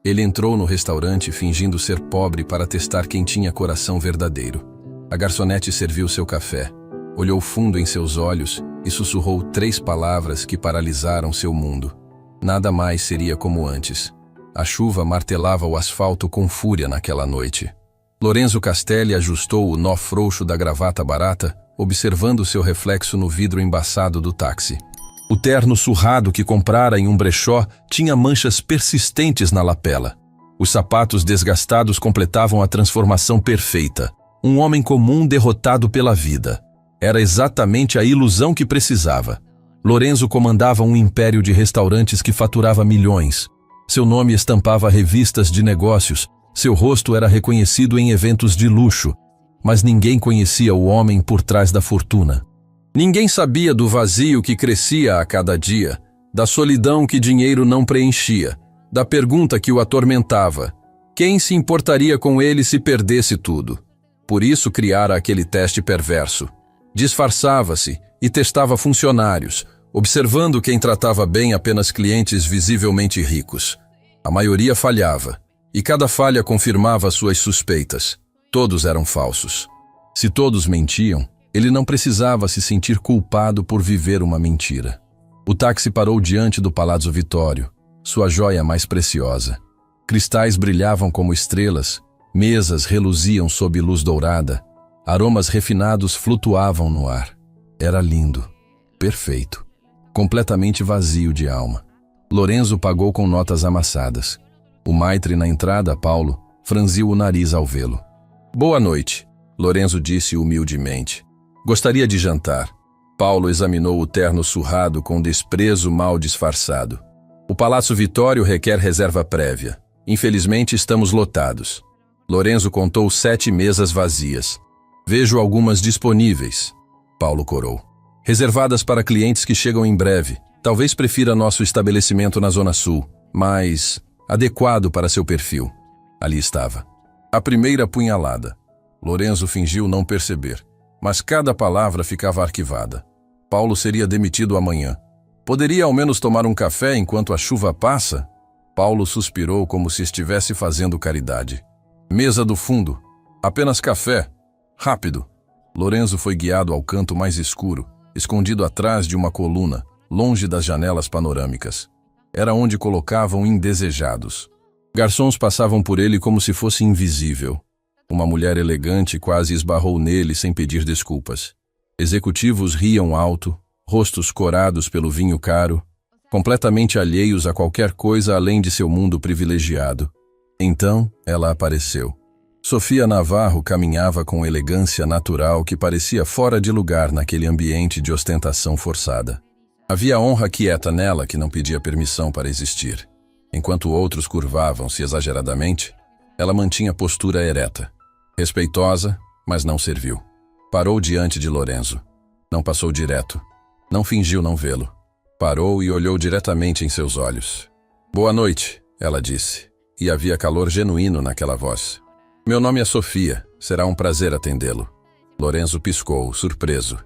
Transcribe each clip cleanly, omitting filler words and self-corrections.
Ele entrou no restaurante fingindo ser pobre para testar quem tinha coração verdadeiro. A garçonete serviu seu café, olhou fundo em seus olhos e sussurrou 3 palavras que paralisaram seu mundo. Nada mais seria como antes. A chuva martelava o asfalto com fúria naquela noite. Lorenzo Castelli ajustou o nó frouxo da gravata barata, observando seu reflexo no vidro embaçado do táxi. O terno surrado que comprara em um brechó tinha manchas persistentes na lapela. Os sapatos desgastados completavam a transformação perfeita. Um homem comum derrotado pela vida. Era exatamente a ilusão que precisava. Lorenzo comandava um império de restaurantes que faturava milhões. Seu nome estampava revistas de negócios. Seu rosto era reconhecido em eventos de luxo. Mas ninguém conhecia o homem por trás da fortuna. Ninguém sabia do vazio que crescia a cada dia, da solidão que dinheiro não preenchia, da pergunta que o atormentava: quem se importaria com ele se perdesse tudo? Por isso criara aquele teste perverso. Disfarçava-se e testava funcionários, observando quem tratava bem apenas clientes visivelmente ricos. A maioria falhava, e cada falha confirmava suas suspeitas. Todos eram falsos. Se todos mentiam, ele não precisava se sentir culpado por viver uma mentira. O táxi parou diante do Palazzo Vittorio, sua joia mais preciosa. Cristais brilhavam como estrelas, mesas reluziam sob luz dourada, aromas refinados flutuavam no ar. Era lindo, perfeito, completamente vazio de alma. Lorenzo pagou com notas amassadas. O maitre na entrada, Paulo, franziu o nariz ao vê-lo. Boa noite, Lorenzo disse humildemente. Gostaria de jantar. Paulo examinou o terno surrado com desprezo mal disfarçado. O Palazzo Vittorio requer reserva prévia. Infelizmente estamos lotados. Lorenzo contou 7 mesas vazias. Vejo algumas disponíveis. Paulo corou. Reservadas para clientes que chegam em breve. Talvez prefira nosso estabelecimento na Zona Sul, mas adequado para seu perfil. Ali estava. A primeira punhalada. Lorenzo fingiu não perceber. Mas cada palavra ficava arquivada. Paulo seria demitido amanhã. Poderia ao menos tomar um café enquanto a chuva passa? Paulo suspirou como se estivesse fazendo caridade. Mesa do fundo. Apenas café. Rápido. Lorenzo foi guiado ao canto mais escuro, escondido atrás de uma coluna, longe das janelas panorâmicas. Era onde colocavam indesejados. Garçons passavam por ele como se fosse invisível. Uma mulher elegante quase esbarrou nele sem pedir desculpas. Executivos riam alto, rostos corados pelo vinho caro, completamente alheios a qualquer coisa além de seu mundo privilegiado. Então, ela apareceu. Sofia Navarro caminhava com elegância natural que parecia fora de lugar naquele ambiente de ostentação forçada. Havia honra quieta nela que não pedia permissão para existir. Enquanto outros curvavam-se exageradamente, ela mantinha postura ereta. Respeitosa, mas não serviu. Parou diante de Lorenzo. Não passou direto. Não fingiu não vê-lo. Parou e olhou diretamente em seus olhos. Boa noite, ela disse, e havia calor genuíno naquela voz. Meu nome é Sofia, será um prazer atendê-lo. Lorenzo piscou, surpreso.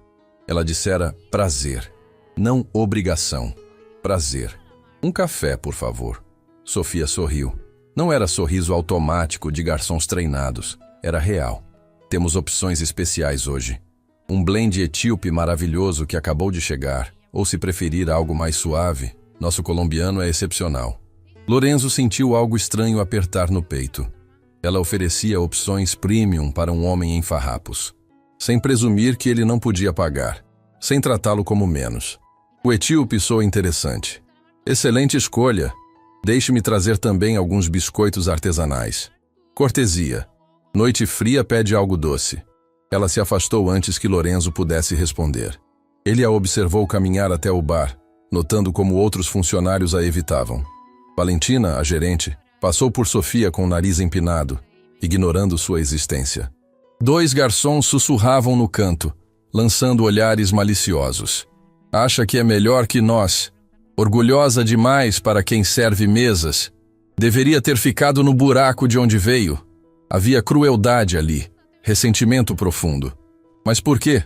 Ela dissera prazer, não obrigação. Prazer. Um café, por favor. Sofia sorriu. Não era sorriso automático de garçons treinados. Era real. Temos opções especiais hoje. Um blend etíope maravilhoso que acabou de chegar, ou se preferir algo mais suave, nosso colombiano é excepcional. Lorenzo sentiu algo estranho apertar no peito. Ela oferecia opções premium para um homem em farrapos, sem presumir que ele não podia pagar, sem tratá-lo como menos. O etíope soa interessante. Excelente escolha. Deixe-me trazer também alguns biscoitos artesanais. Cortesia. Noite fria pede algo doce. Ela se afastou antes que Lorenzo pudesse responder. Ele a observou caminhar até o bar, notando como outros funcionários a evitavam. Valentina, a gerente, passou por Sofia com o nariz empinado, ignorando sua existência. 2 garçons sussurravam no canto, lançando olhares maliciosos. Acha que é melhor que nós. Orgulhosa demais para quem serve mesas. Deveria ter ficado no buraco de onde veio. Havia crueldade ali, ressentimento profundo. Mas por quê?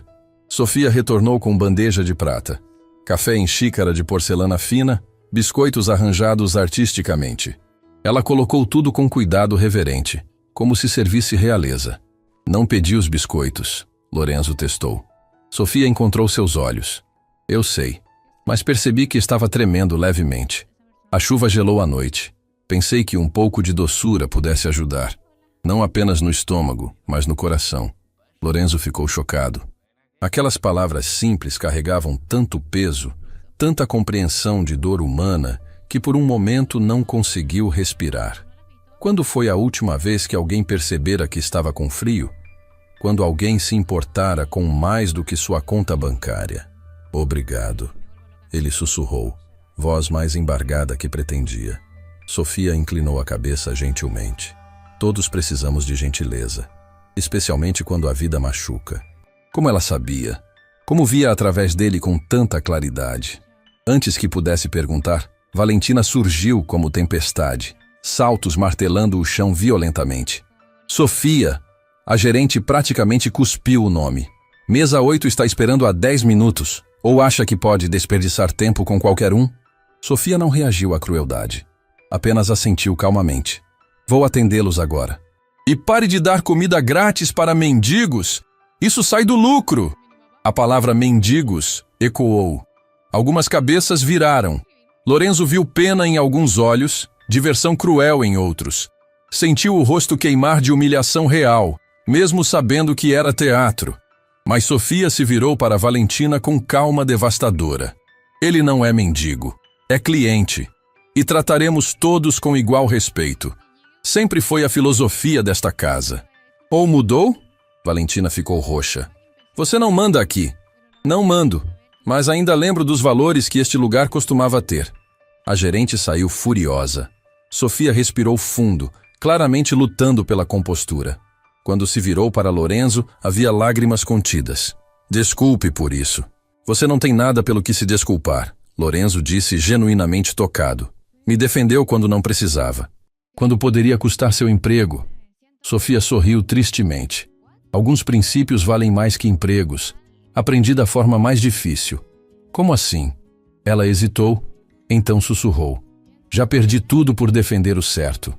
Sofia retornou com bandeja de prata. Café em xícara de porcelana fina, biscoitos arranjados artisticamente. Ela colocou tudo com cuidado reverente, como se servisse realeza. Não pedi os biscoitos, Lorenzo testou. Sofia encontrou seus olhos. Eu sei, mas percebi que estava tremendo levemente. A chuva gelou a noite. Pensei que um pouco de doçura pudesse ajudar. Não apenas no estômago, mas no coração. Lorenzo ficou chocado. Aquelas palavras simples carregavam tanto peso, tanta compreensão de dor humana, que por um momento não conseguiu respirar. Quando foi a última vez que alguém percebera que estava com frio? Quando alguém se importara com mais do que sua conta bancária. Obrigado, ele sussurrou, voz mais embargada que pretendia. Sofia inclinou a cabeça gentilmente. Todos precisamos de gentileza, especialmente quando a vida machuca. Como ela sabia? Como via através dele com tanta claridade? Antes que pudesse perguntar, Valentina surgiu como tempestade, saltos martelando o chão violentamente. Sofia! A gerente praticamente cuspiu o nome. Mesa 8 está esperando há 10 minutos. Ou acha que pode desperdiçar tempo com qualquer um? Sofia não reagiu à crueldade. Apenas assentiu calmamente. Vou atendê-los agora. E pare de dar comida grátis para mendigos! Isso sai do lucro! A palavra mendigos ecoou. Algumas cabeças viraram. Lorenzo viu pena em alguns olhos, diversão cruel em outros. Sentiu o rosto queimar de humilhação real, mesmo sabendo que era teatro. Mas Sofia se virou para Valentina com calma devastadora. Ele não é mendigo, é cliente. E trataremos todos com igual respeito. Sempre foi a filosofia desta casa. Ou mudou? Valentina ficou roxa. Você não manda aqui. Não mando, mas ainda lembro dos valores que este lugar costumava ter. A gerente saiu furiosa. Sofia respirou fundo, claramente lutando pela compostura. Quando se virou para Lorenzo, havia lágrimas contidas. Desculpe por isso. Você não tem nada pelo que se desculpar, Lorenzo disse genuinamente tocado. Me defendeu quando não precisava. Quando poderia custar seu emprego. Sofia sorriu tristemente. Alguns princípios valem mais que empregos. Aprendi da forma mais difícil. Como assim? Ela hesitou, então sussurrou. Já perdi tudo por defender o certo.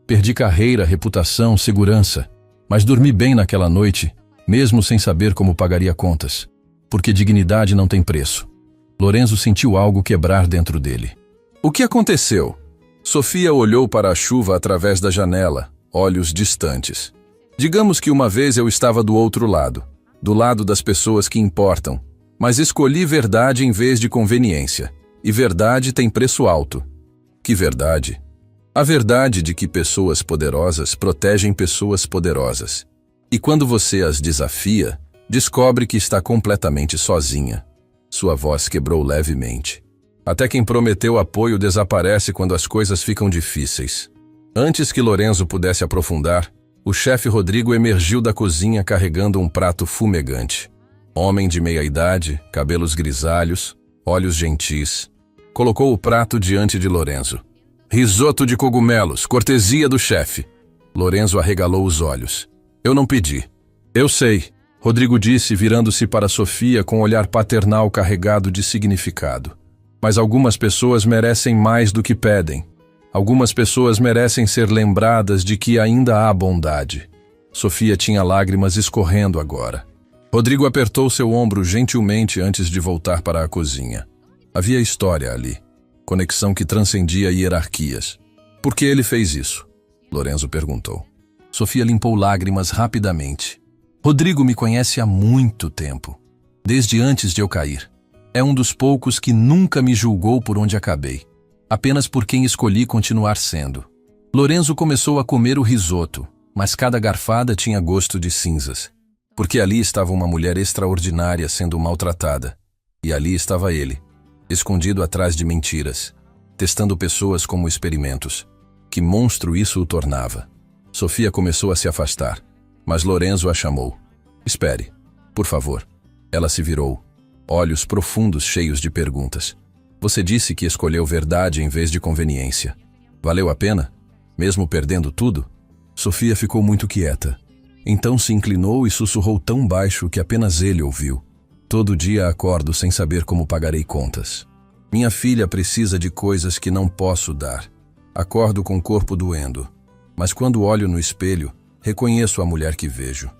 Perdi carreira, reputação, segurança. Mas dormi bem naquela noite, mesmo sem saber como pagaria contas. Porque dignidade não tem preço. Lorenzo sentiu algo quebrar dentro dele. O que aconteceu? Sofia olhou para a chuva através da janela, olhos distantes. Digamos que uma vez eu estava do outro lado, do lado das pessoas que importam, mas escolhi verdade em vez de conveniência. E verdade tem preço alto. Que verdade? A verdade de que pessoas poderosas protegem pessoas poderosas. E quando você as desafia, descobre que está completamente sozinha. Sua voz quebrou levemente. Até quem prometeu apoio desaparece quando as coisas ficam difíceis. Antes que Lorenzo pudesse aprofundar, o chefe Rodrigo emergiu da cozinha carregando um prato fumegante. Homem de meia-idade, cabelos grisalhos, olhos gentis. Colocou o prato diante de Lorenzo. Risoto de cogumelos, cortesia do chefe. Lorenzo arregalou os olhos. Eu não pedi. Eu sei, Rodrigo disse, virando-se para Sofia com um olhar paternal carregado de significado. Mas algumas pessoas merecem mais do que pedem. Algumas pessoas merecem ser lembradas de que ainda há bondade. Sofia tinha lágrimas escorrendo agora. Rodrigo apertou seu ombro gentilmente antes de voltar para a cozinha. Havia história ali. Conexão que transcendia hierarquias. Por que ele fez isso? Lorenzo perguntou. Sofia limpou lágrimas rapidamente. Rodrigo me conhece há muito tempo. Desde antes de eu cair. É um dos poucos que nunca me julgou por onde acabei. Apenas por quem escolhi continuar sendo. Lorenzo começou a comer o risoto, mas cada garfada tinha gosto de cinzas. Porque ali estava uma mulher extraordinária sendo maltratada. E ali estava ele, escondido atrás de mentiras, testando pessoas como experimentos. Que monstro isso o tornava. Sofia começou a se afastar, mas Lorenzo a chamou. Espere, por favor. Ela se virou, olhos profundos cheios de perguntas. Você disse que escolheu verdade em vez de conveniência. Valeu a pena? Mesmo perdendo tudo? Sofia ficou muito quieta. Então se inclinou e sussurrou tão baixo que apenas ele ouviu. Todo dia acordo sem saber como pagarei contas. Minha filha precisa de coisas que não posso dar. Acordo com o corpo doendo, mas quando olho no espelho, reconheço a mulher que vejo.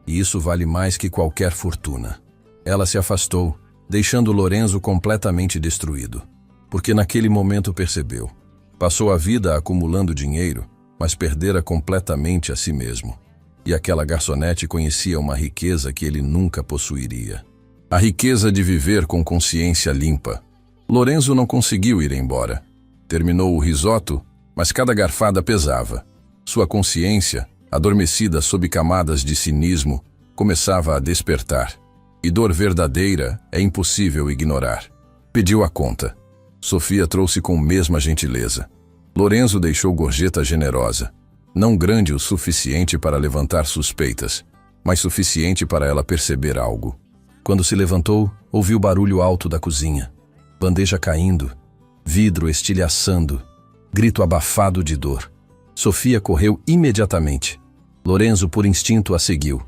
E isso vale mais que qualquer fortuna. Ela se afastou, deixando Lorenzo completamente destruído, porque naquele momento percebeu. Passou a vida acumulando dinheiro, mas perdera completamente a si mesmo. E aquela garçonete conhecia uma riqueza que ele nunca possuiria. A riqueza de viver com consciência limpa. Lorenzo não conseguiu ir embora. Terminou o risoto, mas cada garfada pesava. Sua consciência, adormecida sob camadas de cinismo, começava a despertar. E dor verdadeira é impossível ignorar. Pediu a conta. Sofia trouxe com mesma gentileza. Lorenzo deixou gorjeta generosa. Não grande o suficiente para levantar suspeitas, mas suficiente para ela perceber algo. Quando se levantou, ouviu barulho alto da cozinha. Bandeja caindo, vidro estilhaçando, grito abafado de dor. Sofia correu imediatamente. Lorenzo, por instinto, a seguiu.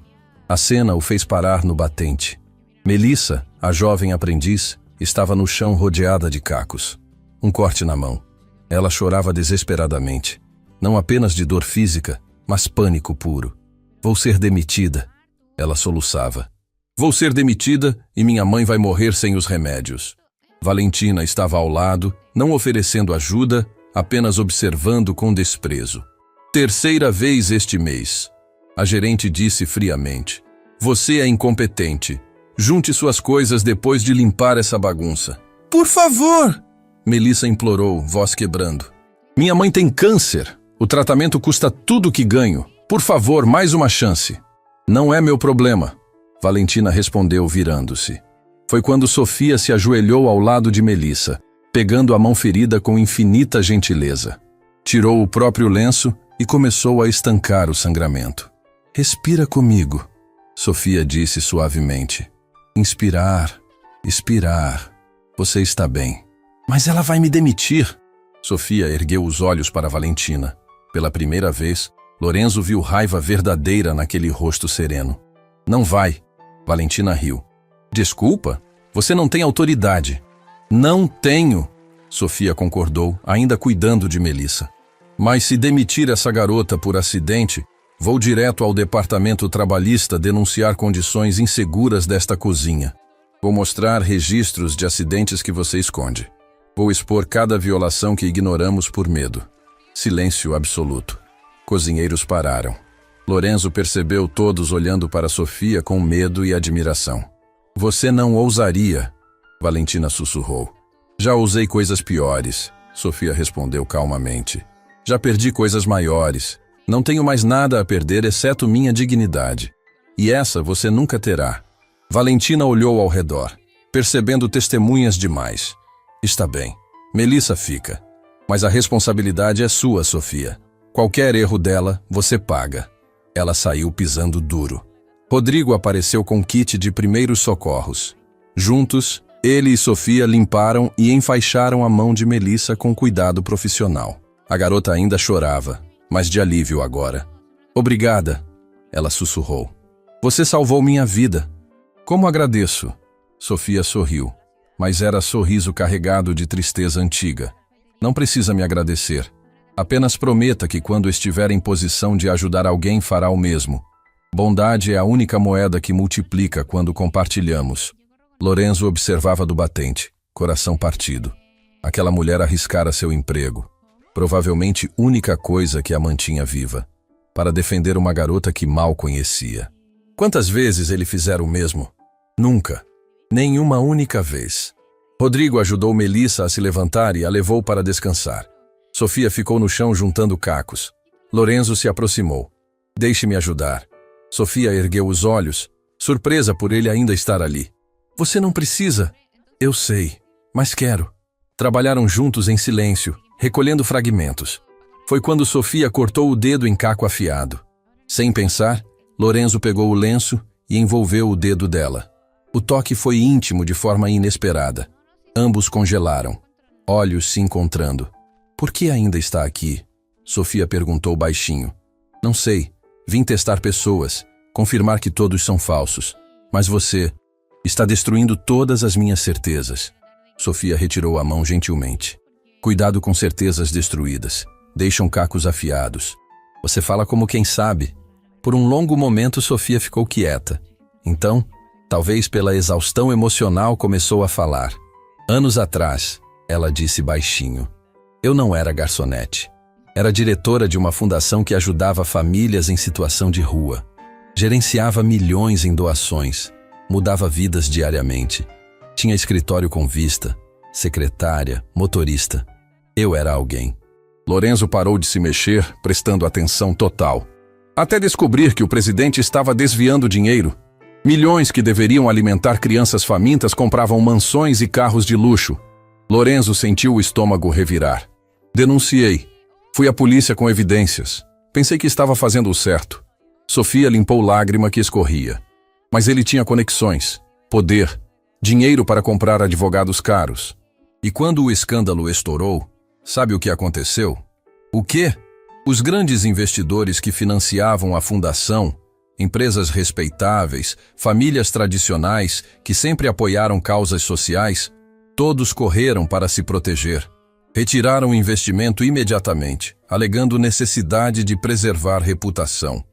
A cena o fez parar no batente. Melissa, a jovem aprendiz, estava no chão rodeada de cacos. Um corte na mão. Ela chorava desesperadamente. Não apenas de dor física, mas pânico puro. Vou ser demitida. Ela soluçava. Vou ser demitida e minha mãe vai morrer sem os remédios. Valentina estava ao lado, não oferecendo ajuda, apenas observando com desprezo. Terceira vez este mês. A gerente disse friamente. Você é incompetente. Junte suas coisas depois de limpar essa bagunça. Por favor! Melissa implorou, voz quebrando. Minha mãe tem câncer. O tratamento custa tudo o que ganho. Por favor, mais uma chance. Não é meu problema. Valentina respondeu, virando-se. Foi quando Sofia se ajoelhou ao lado de Melissa, pegando a mão ferida com infinita gentileza. Tirou o próprio lenço e começou a estancar o sangramento. Respira comigo, Sofia disse suavemente. Inspirar, expirar. Você está bem. Mas ela vai me demitir. Sofia ergueu os olhos para Valentina. Pela primeira vez, Lorenzo viu raiva verdadeira naquele rosto sereno. Não vai. Valentina riu. Desculpa, você não tem autoridade. Não tenho, Sofia concordou, ainda cuidando de Melissa. Mas se demitir essa garota por acidente, vou direto ao departamento trabalhista denunciar condições inseguras desta cozinha. Vou mostrar registros de acidentes que você esconde. Vou expor cada violação que ignoramos por medo. Silêncio absoluto. Cozinheiros pararam. Lorenzo percebeu todos olhando para Sofia com medo e admiração. Você não ousaria, Valentina sussurrou. Já usei coisas piores, Sofia respondeu calmamente. Já perdi coisas maiores. Não tenho mais nada a perder exceto minha dignidade. E essa você nunca terá. Valentina olhou ao redor, percebendo testemunhas demais. Está bem, Melissa fica. Mas a responsabilidade é sua, Sofia. Qualquer erro dela, você paga. Ela saiu pisando duro. Rodrigo apareceu com kit de primeiros socorros. Juntos, ele e Sofia limparam e enfaixaram a mão de Melissa com cuidado profissional. A garota ainda chorava, mas de alívio agora. Obrigada, ela sussurrou. Você salvou minha vida. Como agradeço? Sofia sorriu, mas era sorriso carregado de tristeza antiga. Não precisa me agradecer. Apenas prometa que quando estiver em posição de ajudar alguém fará o mesmo. Bondade é a única moeda que multiplica quando compartilhamos. Lorenzo observava do batente, coração partido. Aquela mulher arriscara seu emprego, provavelmente única coisa que a mantinha viva, para defender uma garota que mal conhecia. Quantas vezes ele fizera o mesmo? Nunca. Nenhuma única vez. Rodrigo ajudou Melissa a se levantar e a levou para descansar. Sofia ficou no chão juntando cacos. Lorenzo se aproximou. Deixe-me ajudar. Sofia ergueu os olhos, surpresa por ele ainda estar ali. Você não precisa. Eu sei, mas quero. Trabalharam juntos em silêncio, recolhendo fragmentos. Foi quando Sofia cortou o dedo em caco afiado. Sem pensar, Lorenzo pegou o lenço e envolveu o dedo dela. O toque foi íntimo de forma inesperada. Ambos congelaram, olhos se encontrando. Por que ainda está aqui? Sofia perguntou baixinho. Não sei. Vim testar pessoas, confirmar que todos são falsos. Mas você está destruindo todas as minhas certezas. Sofia retirou a mão gentilmente. Cuidado com certezas destruídas. deixam cacos afiados. Você fala como quem sabe. Por um longo momento, Sofia ficou quieta. Então, talvez pela exaustão emocional, começou a falar. Anos atrás, ela disse baixinho. Eu não era garçonete. Era diretora de uma fundação que ajudava famílias em situação de rua. Gerenciava milhões em doações. Mudava vidas diariamente. Tinha escritório com vista, secretária, motorista. Eu era alguém. Lorenzo parou de se mexer, prestando atenção total. Até descobrir que o presidente estava desviando dinheiro. Milhões que deveriam alimentar crianças famintas compravam mansões e carros de luxo. Lorenzo sentiu o estômago revirar. Denunciei. Fui à polícia com evidências. Pensei que estava fazendo o certo. Sofia limpou lágrima que escorria. Mas ele tinha conexões, poder, dinheiro para comprar advogados caros. E quando o escândalo estourou, sabe o que aconteceu? O quê? Os grandes investidores que financiavam a fundação, empresas respeitáveis, famílias tradicionais que sempre apoiaram causas sociais, todos correram para se proteger. Retiraram o investimento imediatamente, alegando necessidade de preservar reputação.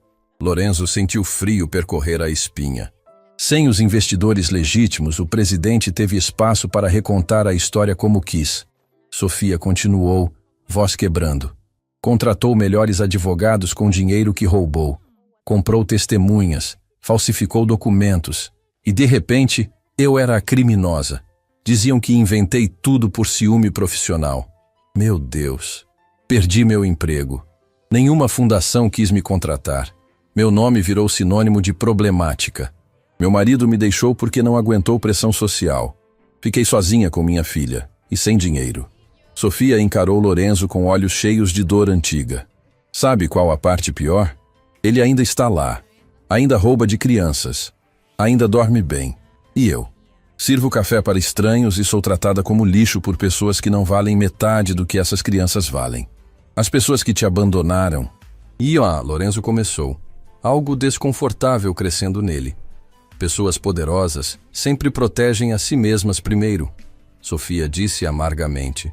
Lorenzo sentiu frio percorrer a espinha. Sem os investidores legítimos, o presidente teve espaço para recontar a história como quis. Sofia continuou, voz quebrando. Contratou melhores advogados com dinheiro que roubou. Comprou testemunhas, falsificou documentos. E, de repente, eu era a criminosa. Diziam que inventei tudo por ciúme profissional. Meu Deus, perdi meu emprego. Nenhuma fundação quis me contratar. Meu nome virou sinônimo de problemática. Meu marido me deixou porque não aguentou pressão social. Fiquei sozinha com minha filha e sem dinheiro. Sofia encarou Lorenzo com olhos cheios de dor antiga. Sabe qual a parte pior? Ele ainda está lá. Ainda rouba de crianças. Ainda dorme bem. E eu? Sirvo café para estranhos e sou tratada como lixo por pessoas que não valem metade do que essas crianças valem. As pessoas que te abandonaram. Lorenzo começou. Algo desconfortável crescendo nele. Pessoas poderosas sempre protegem a si mesmas primeiro. Sofia disse amargamente.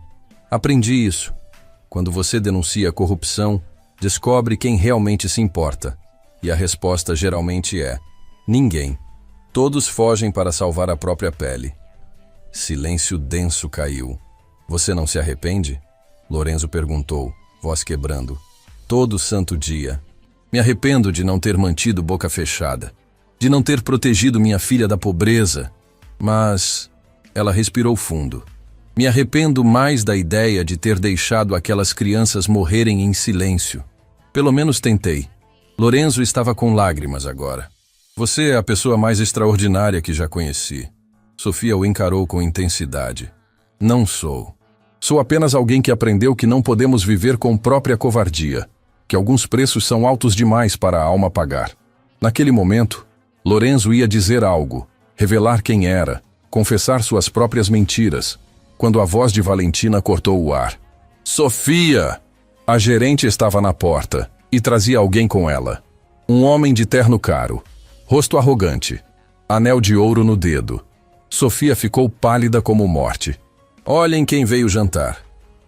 Aprendi isso. Quando você denuncia a corrupção, descobre quem realmente se importa. E a resposta geralmente é: ninguém. Todos fogem para salvar a própria pele. Silêncio denso caiu. Você não se arrepende? Lorenzo perguntou, voz quebrando. Todo santo dia. Me arrependo de não ter mantido boca fechada. De não ter protegido minha filha da pobreza. Mas... Ela respirou fundo. Me arrependo mais da ideia de ter deixado aquelas crianças morrerem em silêncio. Pelo menos tentei. Lorenzo estava com lágrimas agora. Você é a pessoa mais extraordinária que já conheci. Sofia o encarou com intensidade. Não sou. Sou apenas alguém que aprendeu que não podemos viver com própria covardia. Que alguns preços são altos demais para a alma pagar. Naquele momento, Lorenzo ia dizer algo, revelar quem era, confessar suas próprias mentiras, quando a voz de Valentina cortou o ar. Sofia! A gerente estava na porta e trazia alguém com ela. Um homem de terno caro, rosto arrogante, anel de ouro no dedo. Sofia ficou pálida como morte. Olhem quem veio jantar,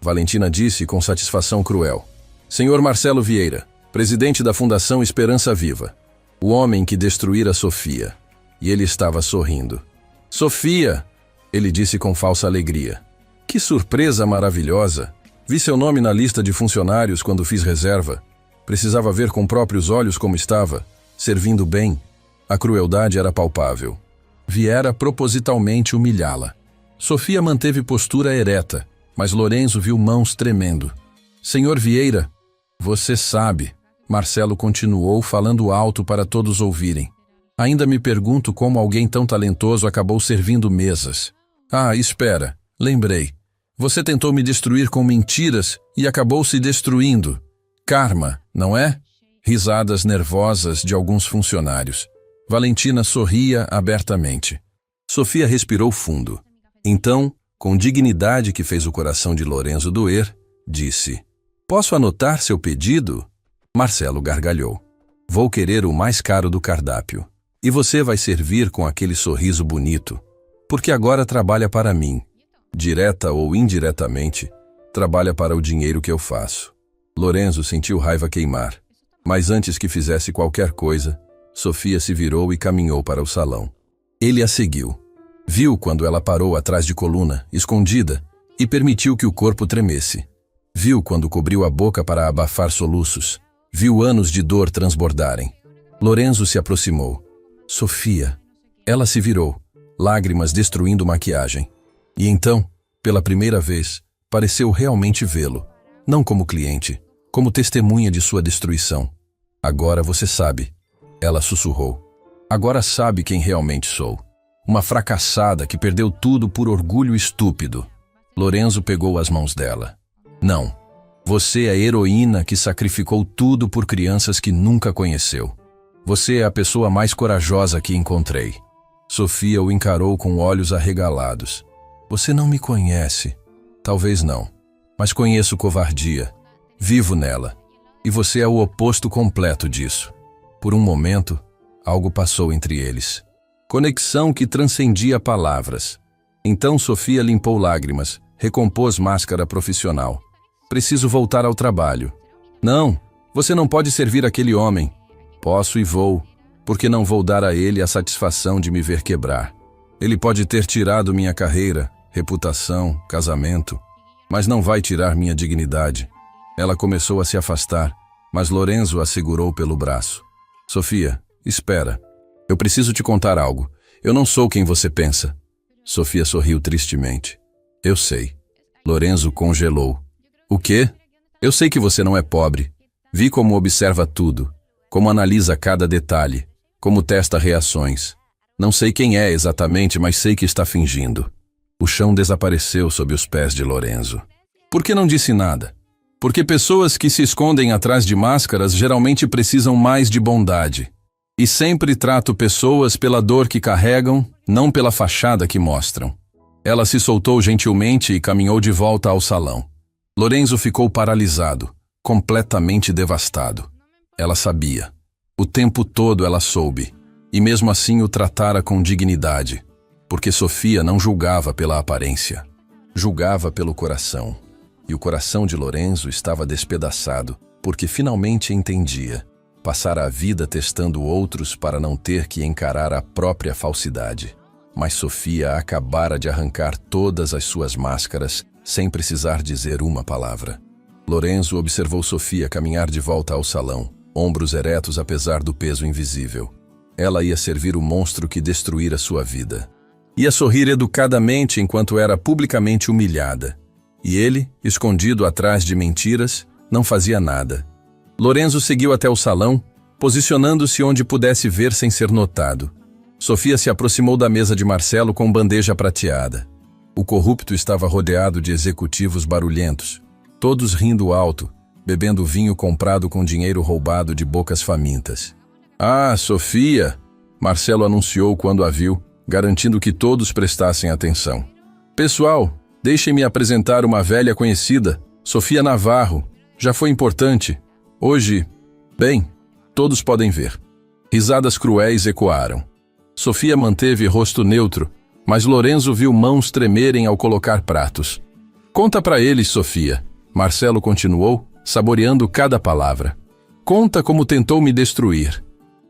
Valentina disse com satisfação cruel. Senhor Marcelo Vieira, presidente da Fundação Esperança Viva. O homem que destruíra Sofia. E ele estava sorrindo. Sofia! Ele disse com falsa alegria. Que surpresa maravilhosa! Vi seu nome na lista de funcionários quando fiz reserva. Precisava ver com próprios olhos como estava, servindo bem. A crueldade era palpável. Viera propositalmente humilhá-la. Sofia manteve postura ereta, mas Lorenzo viu mãos tremendo. Senhor Vieira, você sabe, Marcelo continuou falando alto para todos ouvirem. Ainda me pergunto como alguém tão talentoso acabou servindo mesas. Ah, espera, lembrei. Você tentou me destruir com mentiras e acabou se destruindo. Karma, não é? Risadas nervosas de alguns funcionários. Valentina sorria abertamente. Sofia respirou fundo. Então, com dignidade que fez o coração de Lorenzo doer, disse: Posso anotar seu pedido? Marcelo gargalhou. Vou querer o mais caro do cardápio. E você vai servir com aquele sorriso bonito, porque agora trabalha para mim. Direta ou indiretamente, trabalha para o dinheiro que eu faço. Lorenzo sentiu raiva queimar. Mas antes que fizesse qualquer coisa, Sofia se virou e caminhou para o salão. Ele a seguiu. Viu quando ela parou atrás de coluna, escondida, e permitiu que o corpo tremesse. Viu quando cobriu a boca para abafar soluços. Viu anos de dor transbordarem. Lorenzo se aproximou. Sofia. Ela se virou, lágrimas destruindo maquiagem. E então, pela primeira vez, pareceu realmente vê-lo. Não como cliente, como testemunha de sua destruição. Agora você sabe, ela sussurrou. Agora sabe quem realmente sou. Uma fracassada que perdeu tudo por orgulho estúpido. Lorenzo pegou as mãos dela. Não, você é a heroína que sacrificou tudo por crianças que nunca conheceu. Você é a pessoa mais corajosa que encontrei. Sofia o encarou com olhos arregalados. Você não me conhece. Talvez não, mas conheço covardia. Vivo nela. E você é o oposto completo disso. Por um momento, algo passou entre eles. Conexão que transcendia palavras. Então Sofia limpou lágrimas, recompôs máscara profissional. Preciso voltar ao trabalho. Não, você não pode servir aquele homem. Posso e vou, porque não vou dar a ele a satisfação de me ver quebrar. Ele pode ter tirado minha carreira, reputação, casamento, mas não vai tirar minha dignidade. Ela começou a se afastar, mas Lorenzo a segurou pelo braço. Sofia, espera. Eu preciso te contar algo. Eu não sou quem você pensa. Sofia sorriu tristemente. Eu sei. Lorenzo congelou. O quê? Eu sei que você não é pobre. Vi como observa tudo, como analisa cada detalhe, como testa reações. Não sei quem é exatamente, mas sei que está fingindo. O chão desapareceu sob os pés de Lorenzo. Por que não disse nada? Porque pessoas que se escondem atrás de máscaras geralmente precisam mais de bondade. E sempre trato pessoas pela dor que carregam, não pela fachada que mostram. Ela se soltou gentilmente e caminhou de volta ao salão. Lorenzo ficou paralisado, completamente devastado. Ela sabia. O tempo todo ela soube. E mesmo assim o tratara com dignidade. Porque Sofia não julgava pela aparência. Julgava pelo coração. E o coração de Lorenzo estava despedaçado, porque finalmente entendia. Passara a vida testando outros para não ter que encarar a própria falsidade. Mas Sofia acabara de arrancar todas as suas máscaras, sem precisar dizer uma palavra. Lorenzo observou Sofia caminhar de volta ao salão, ombros eretos apesar do peso invisível. Ela ia servir o monstro que destruíra sua vida. Ia sorrir educadamente enquanto era publicamente humilhada. E ele, escondido atrás de mentiras, não fazia nada. Lorenzo seguiu até o salão, posicionando-se onde pudesse ver sem ser notado. Sofia se aproximou da mesa de Marcelo com bandeja prateada. O corrupto estava rodeado de executivos barulhentos, todos rindo alto, bebendo vinho comprado com dinheiro roubado de bocas famintas. Ah, Sofia! Marcelo anunciou quando a viu, garantindo que todos prestassem atenção. Pessoal, deixem-me apresentar uma velha conhecida, Sofia Navarro. Já foi importante. Hoje, bem, todos podem ver. Risadas cruéis ecoaram. Sofia manteve rosto neutro, mas Lorenzo viu mãos tremerem ao colocar pratos. Conta pra eles, Sofia. Marcelo continuou, saboreando cada palavra. Conta como tentou me destruir.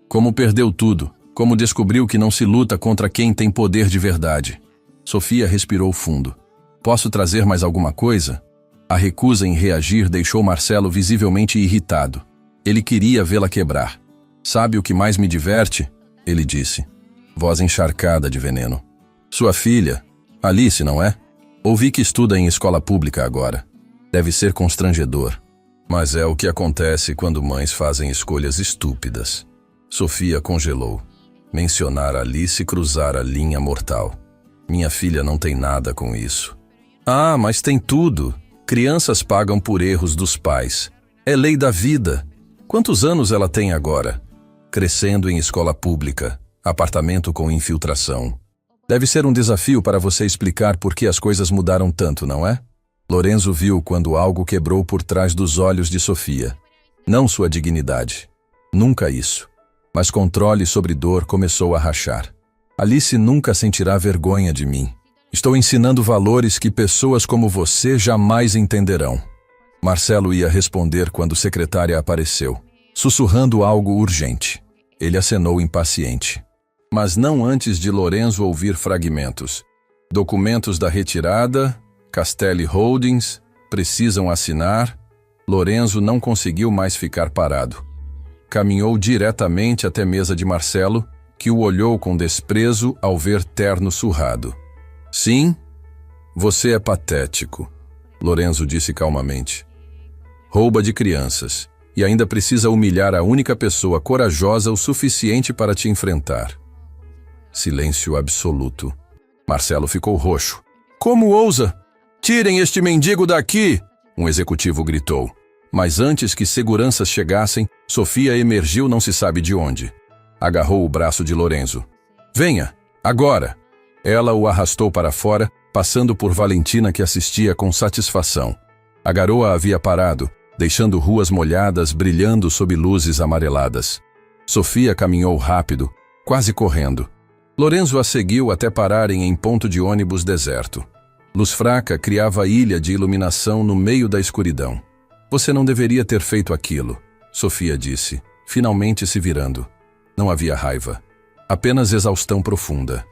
Como perdeu tudo. Como descobriu que não se luta contra quem tem poder de verdade. Sofia respirou fundo. Posso trazer mais alguma coisa? A recusa em reagir deixou Marcelo visivelmente irritado. Ele queria vê-la quebrar. Sabe o que mais me diverte? Ele disse. Voz encharcada de veneno. Sua filha, Alice, não é? Ouvi que estuda em escola pública agora. Deve ser constrangedor. Mas é o que acontece quando mães fazem escolhas estúpidas. Sofia congelou. Mencionar Alice cruzara a linha mortal. Minha filha não tem nada com isso. Ah, mas tem tudo. Crianças pagam por erros dos pais. É lei da vida. Quantos anos ela tem agora? Crescendo em escola pública. Apartamento com infiltração. Deve ser um desafio para você explicar por que as coisas mudaram tanto, não é? Lorenzo viu quando algo quebrou por trás dos olhos de Sofia. Não sua dignidade. Nunca isso. Mas controle sobre dor começou a rachar. Alice nunca sentirá vergonha de mim. Estou ensinando valores que pessoas como você jamais entenderão. Marcelo ia responder quando a secretária apareceu, sussurrando algo urgente. Ele acenou impaciente. Mas não antes de Lorenzo ouvir fragmentos. Documentos da retirada, Castelli Holdings, precisam assinar. Lorenzo não conseguiu mais ficar parado. Caminhou diretamente até a mesa de Marcelo, que o olhou com desprezo ao ver terno surrado. Sim, você é patético, Lorenzo disse calmamente. Rouba de crianças e ainda precisa humilhar a única pessoa corajosa o suficiente para te enfrentar. Silêncio absoluto. Marcelo ficou roxo. Como ousa? Tirem este mendigo daqui! Um executivo gritou. Mas antes que seguranças chegassem, Sofia emergiu não se sabe de onde. Agarrou o braço de Lorenzo. Venha, agora! Ela o arrastou para fora, passando por Valentina que assistia com satisfação. A garoa havia parado, deixando ruas molhadas brilhando sob luzes amareladas. Sofia caminhou rápido, quase correndo. Lorenzo a seguiu até pararem em ponto de ônibus deserto. Luz fraca criava ilha de iluminação no meio da escuridão. Você não deveria ter feito aquilo, Sofia disse, finalmente se virando. Não havia raiva, apenas exaustão profunda.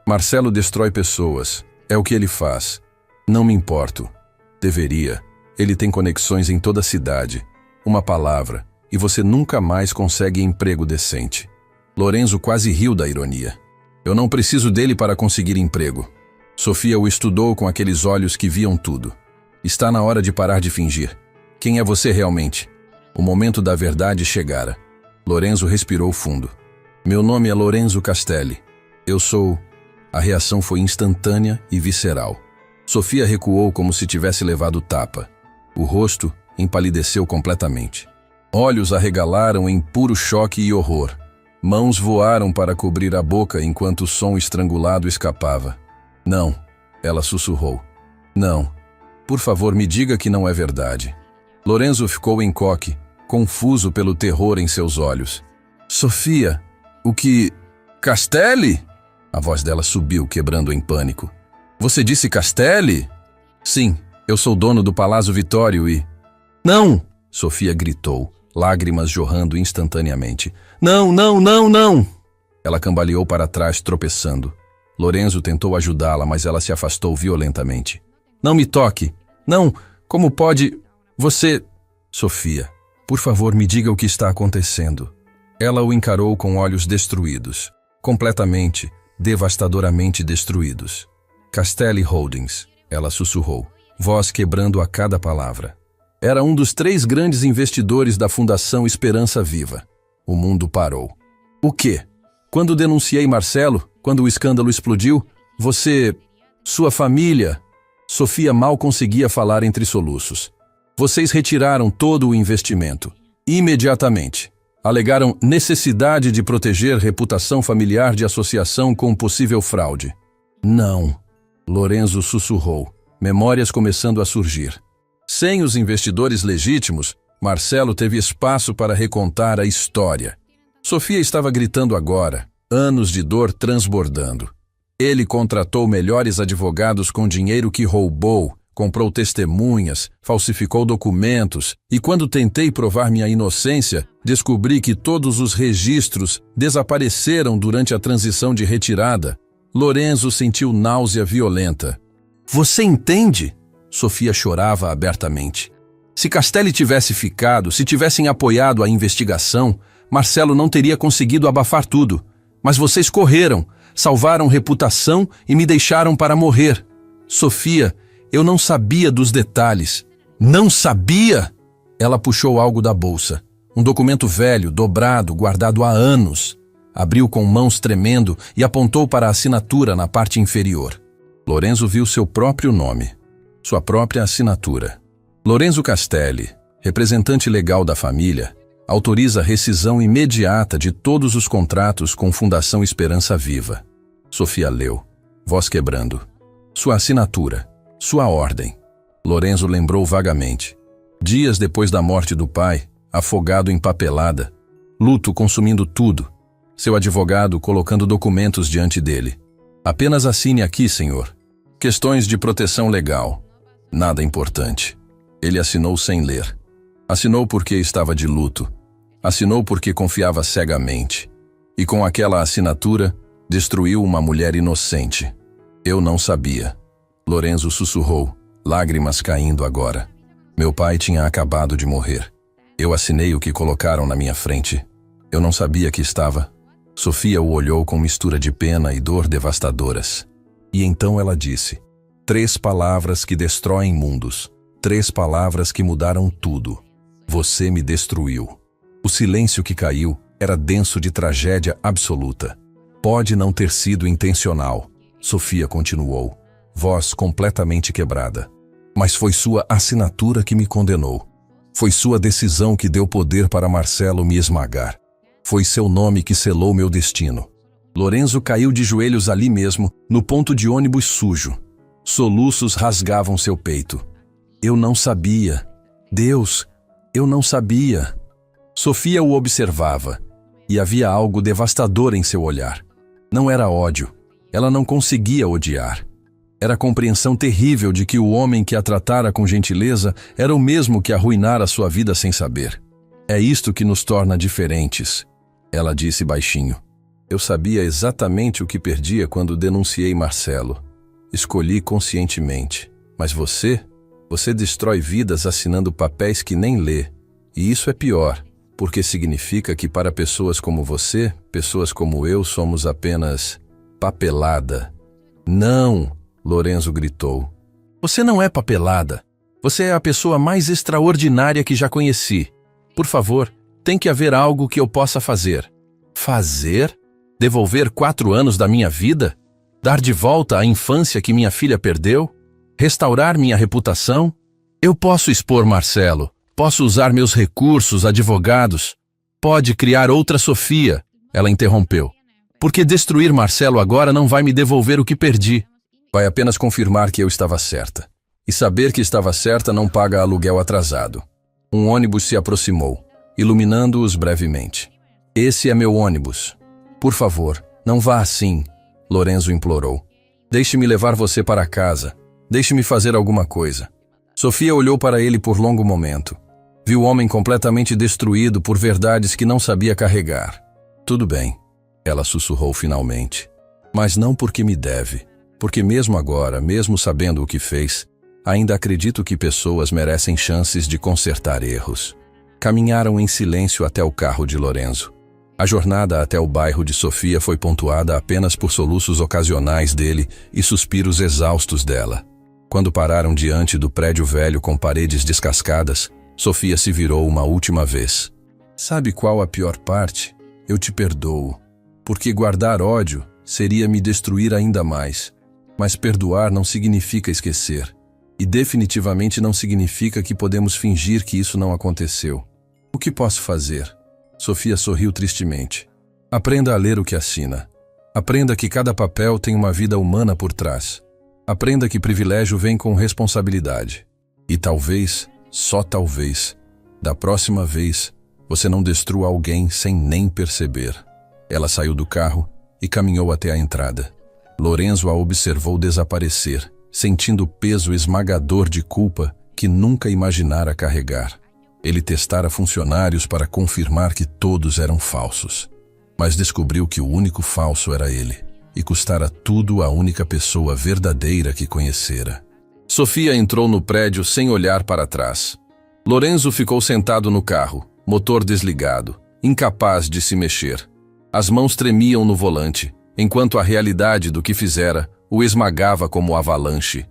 Marcelo destrói pessoas, é o que ele faz. Não me importo. Deveria. Ele tem conexões em toda a cidade. Uma palavra, e você nunca mais consegue emprego decente. Lorenzo quase riu da ironia. Eu não preciso dele para conseguir emprego. Sofia o estudou com aqueles olhos que viam tudo. Está na hora de parar de fingir. Quem é você realmente? O momento da verdade chegara. Lorenzo respirou fundo. Meu nome é Lorenzo Castelli. Eu sou... A reação foi instantânea e visceral. Sofia recuou como se tivesse levado tapa. O rosto empalideceu completamente. Olhos arregalaram em puro choque e horror. Mãos voaram para cobrir a boca enquanto o som estrangulado escapava. Não, ela sussurrou. Não, por favor me diga que não é verdade. Lorenzo ficou em coque, confuso pelo terror em seus olhos. Sofia, o que... Castelli? A voz dela subiu, quebrando em pânico. Você disse Castelli? Sim, eu sou dono do Palácio Vittorio e... Não! Sofia gritou, lágrimas jorrando instantaneamente. Não, não, não, não! Ela cambaleou para trás, tropeçando. Lorenzo tentou ajudá-la, mas ela se afastou violentamente. Não me toque! Não! Como pode... Você... Sofia, por favor, me diga o que está acontecendo. Ela o encarou com olhos destruídos. Completamente, devastadoramente destruídos. Castelli Holdings, ela sussurrou, voz quebrando a cada palavra. Era um dos 3 grandes investidores da Fundação Esperança Viva. O mundo parou. O quê? Quando denunciei Marcelo, quando o escândalo explodiu, você... Sua família... Sofia mal conseguia falar entre soluços. Vocês retiraram todo o investimento. Imediatamente. Alegaram necessidade de proteger reputação familiar de associação com possível fraude. Não. Lorenzo sussurrou, memórias começando a surgir. Sem os investidores legítimos, Marcelo teve espaço para recontar a história. Sofia estava gritando agora, anos de dor transbordando. Ele contratou melhores advogados com dinheiro que roubou, comprou testemunhas, falsificou documentos e quando tentei provar minha inocência, descobri que todos os registros desapareceram durante a transição de retirada. Lorenzo sentiu náusea violenta. Você entende? Sofia chorava abertamente. Se Castelli tivesse ficado, se tivessem apoiado a investigação, Marcelo não teria conseguido abafar tudo. Mas vocês correram, salvaram reputação e me deixaram para morrer. Sofia, eu não sabia dos detalhes. Não sabia? Ela puxou algo da bolsa. Um documento velho, dobrado, guardado há anos. Abriu com mãos tremendo e apontou para a assinatura na parte inferior. Lorenzo viu seu próprio nome. Sua própria assinatura. Lorenzo Castelli, representante legal da família, autoriza a rescisão imediata de todos os contratos com Fundação Esperança Viva. Sofia leu, voz quebrando. Sua assinatura. Sua ordem. Lorenzo lembrou vagamente. Dias depois da morte do pai, afogado em papelada. Luto consumindo tudo. Seu advogado colocando documentos diante dele. Apenas assine aqui, senhor. Questões de proteção legal. Nada importante. Ele assinou sem ler. Assinou porque estava de luto. Assinou porque confiava cegamente. E com aquela assinatura, destruiu uma mulher inocente. Eu não sabia. Lorenzo sussurrou, lágrimas caindo agora. Meu pai tinha acabado de morrer. Eu assinei o que colocaram na minha frente. Eu não sabia que estava. Sofia o olhou com mistura de pena e dor devastadoras. E então ela disse: 3 palavras que destroem mundos. 3 palavras que mudaram tudo. Você me destruiu. O silêncio que caiu era denso de tragédia absoluta. Pode não ter sido intencional, Sofia continuou, voz completamente quebrada. Mas foi sua assinatura que me condenou. Foi sua decisão que deu poder para Marcelo me esmagar. Foi seu nome que selou meu destino. Lorenzo caiu de joelhos ali mesmo, no ponto de ônibus sujo. Soluços rasgavam seu peito. Eu não sabia. Deus, eu não sabia. Sofia o observava, e havia algo devastador em seu olhar. Não era ódio. Ela não conseguia odiar. Era a compreensão terrível de que o homem que a tratara com gentileza era o mesmo que arruinara sua vida sem saber. É isto que nos torna diferentes, ela disse baixinho. Eu sabia exatamente o que perdia quando denunciei Marcelo. Escolhi conscientemente. Mas você destrói vidas assinando papéis que nem lê. E isso é pior, porque significa que para pessoas como você, pessoas como eu, somos apenas papelada. Não! Lorenzo gritou. Você não é papelada. Você é a pessoa mais extraordinária que já conheci. Por favor, tem que haver algo que eu possa fazer. Fazer? Devolver 4 anos da minha vida? Dar de volta a infância que minha filha perdeu? Restaurar minha reputação? Eu posso expor Marcelo. Posso usar meus recursos, advogados. Pode criar outra Sofia. Ela interrompeu. Porque destruir Marcelo agora não vai me devolver o que perdi. Vai apenas confirmar que eu estava certa. E saber que estava certa não paga aluguel atrasado. Um ônibus se aproximou, iluminando-os brevemente. Esse é meu ônibus. Por favor, não vá assim, Lorenzo implorou. Deixe-me levar você para casa. Deixe-me fazer alguma coisa. Sofia olhou para ele por longo momento. Viu o homem completamente destruído por verdades que não sabia carregar. Tudo bem, ela sussurrou finalmente. Mas não porque me deve. Porque mesmo agora, mesmo sabendo o que fez, ainda acredito que pessoas merecem chances de consertar erros. Caminharam em silêncio até o carro de Lorenzo. A jornada até o bairro de Sofia foi pontuada apenas por soluços ocasionais dele e suspiros exaustos dela. Quando pararam diante do prédio velho com paredes descascadas, Sofia se virou uma última vez. Sabe qual a pior parte? Eu te perdoo. Porque guardar ódio seria me destruir ainda mais. Mas perdoar não significa esquecer. E definitivamente não significa que podemos fingir que isso não aconteceu. O que posso fazer? Sofia sorriu tristemente. Aprenda a ler o que assina. Aprenda que cada papel tem uma vida humana por trás. Aprenda que privilégio vem com responsabilidade. E talvez, só talvez, da próxima vez, você não destrua alguém sem nem perceber. Ela saiu do carro e caminhou até a entrada. Lorenzo a observou desaparecer, sentindo o peso esmagador de culpa que nunca imaginara carregar. Ele testara funcionários para confirmar que todos eram falsos. Mas descobriu que o único falso era ele, e custara tudo à única pessoa verdadeira que conhecera. Sofia entrou no prédio sem olhar para trás. Lorenzo ficou sentado no carro, motor desligado, incapaz de se mexer. As mãos tremiam no volante, enquanto a realidade do que fizera o esmagava como avalanche.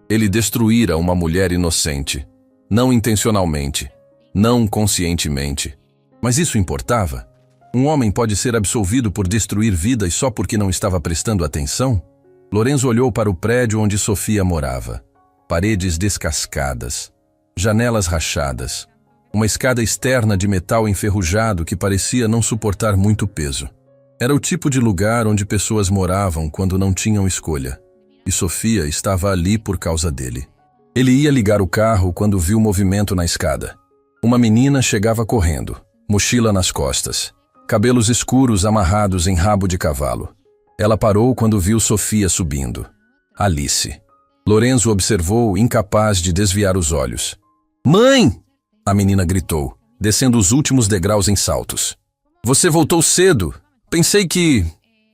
Ele destruíra uma mulher inocente. Não intencionalmente, não conscientemente. Mas isso importava? Um homem pode ser absolvido por destruir vidas só porque não estava prestando atenção? Lorenzo olhou para o prédio onde Sofia morava. Paredes descascadas, janelas rachadas, uma escada externa de metal enferrujado que parecia não suportar muito peso. Era o tipo de lugar onde pessoas moravam quando não tinham escolha. E Sofia estava ali por causa dele. Ele ia ligar o carro quando viu movimento na escada. Uma menina chegava correndo, mochila nas costas, cabelos escuros amarrados em rabo de cavalo. Ela parou quando viu Sofia subindo. Alice. Lorenzo observou, incapaz de desviar os olhos. Mãe! A menina gritou, descendo os últimos degraus em saltos. Você voltou cedo. Pensei que...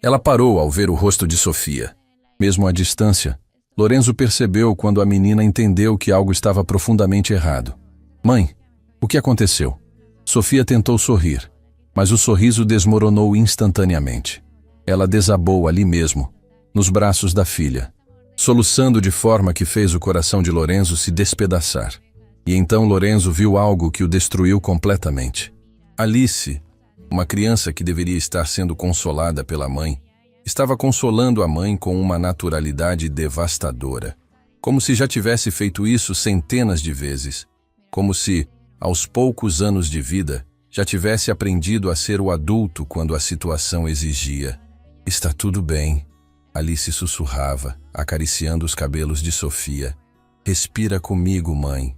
Ela parou ao ver o rosto de Sofia. Mesmo à distância, Lorenzo percebeu quando a menina entendeu que algo estava profundamente errado. Mãe, o que aconteceu? Sofia tentou sorrir, mas o sorriso desmoronou instantaneamente. Ela desabou ali mesmo, nos braços da filha, soluçando de forma que fez o coração de Lorenzo se despedaçar. E então Lorenzo viu algo que o destruiu completamente. Alice, uma criança que deveria estar sendo consolada pela mãe, estava consolando a mãe com uma naturalidade devastadora. Como se já tivesse feito isso centenas de vezes. Como se, aos poucos anos de vida, já tivesse aprendido a ser o adulto quando a situação exigia. Está tudo bem, Alice sussurrava, acariciando os cabelos de Sofia. Respira comigo, mãe.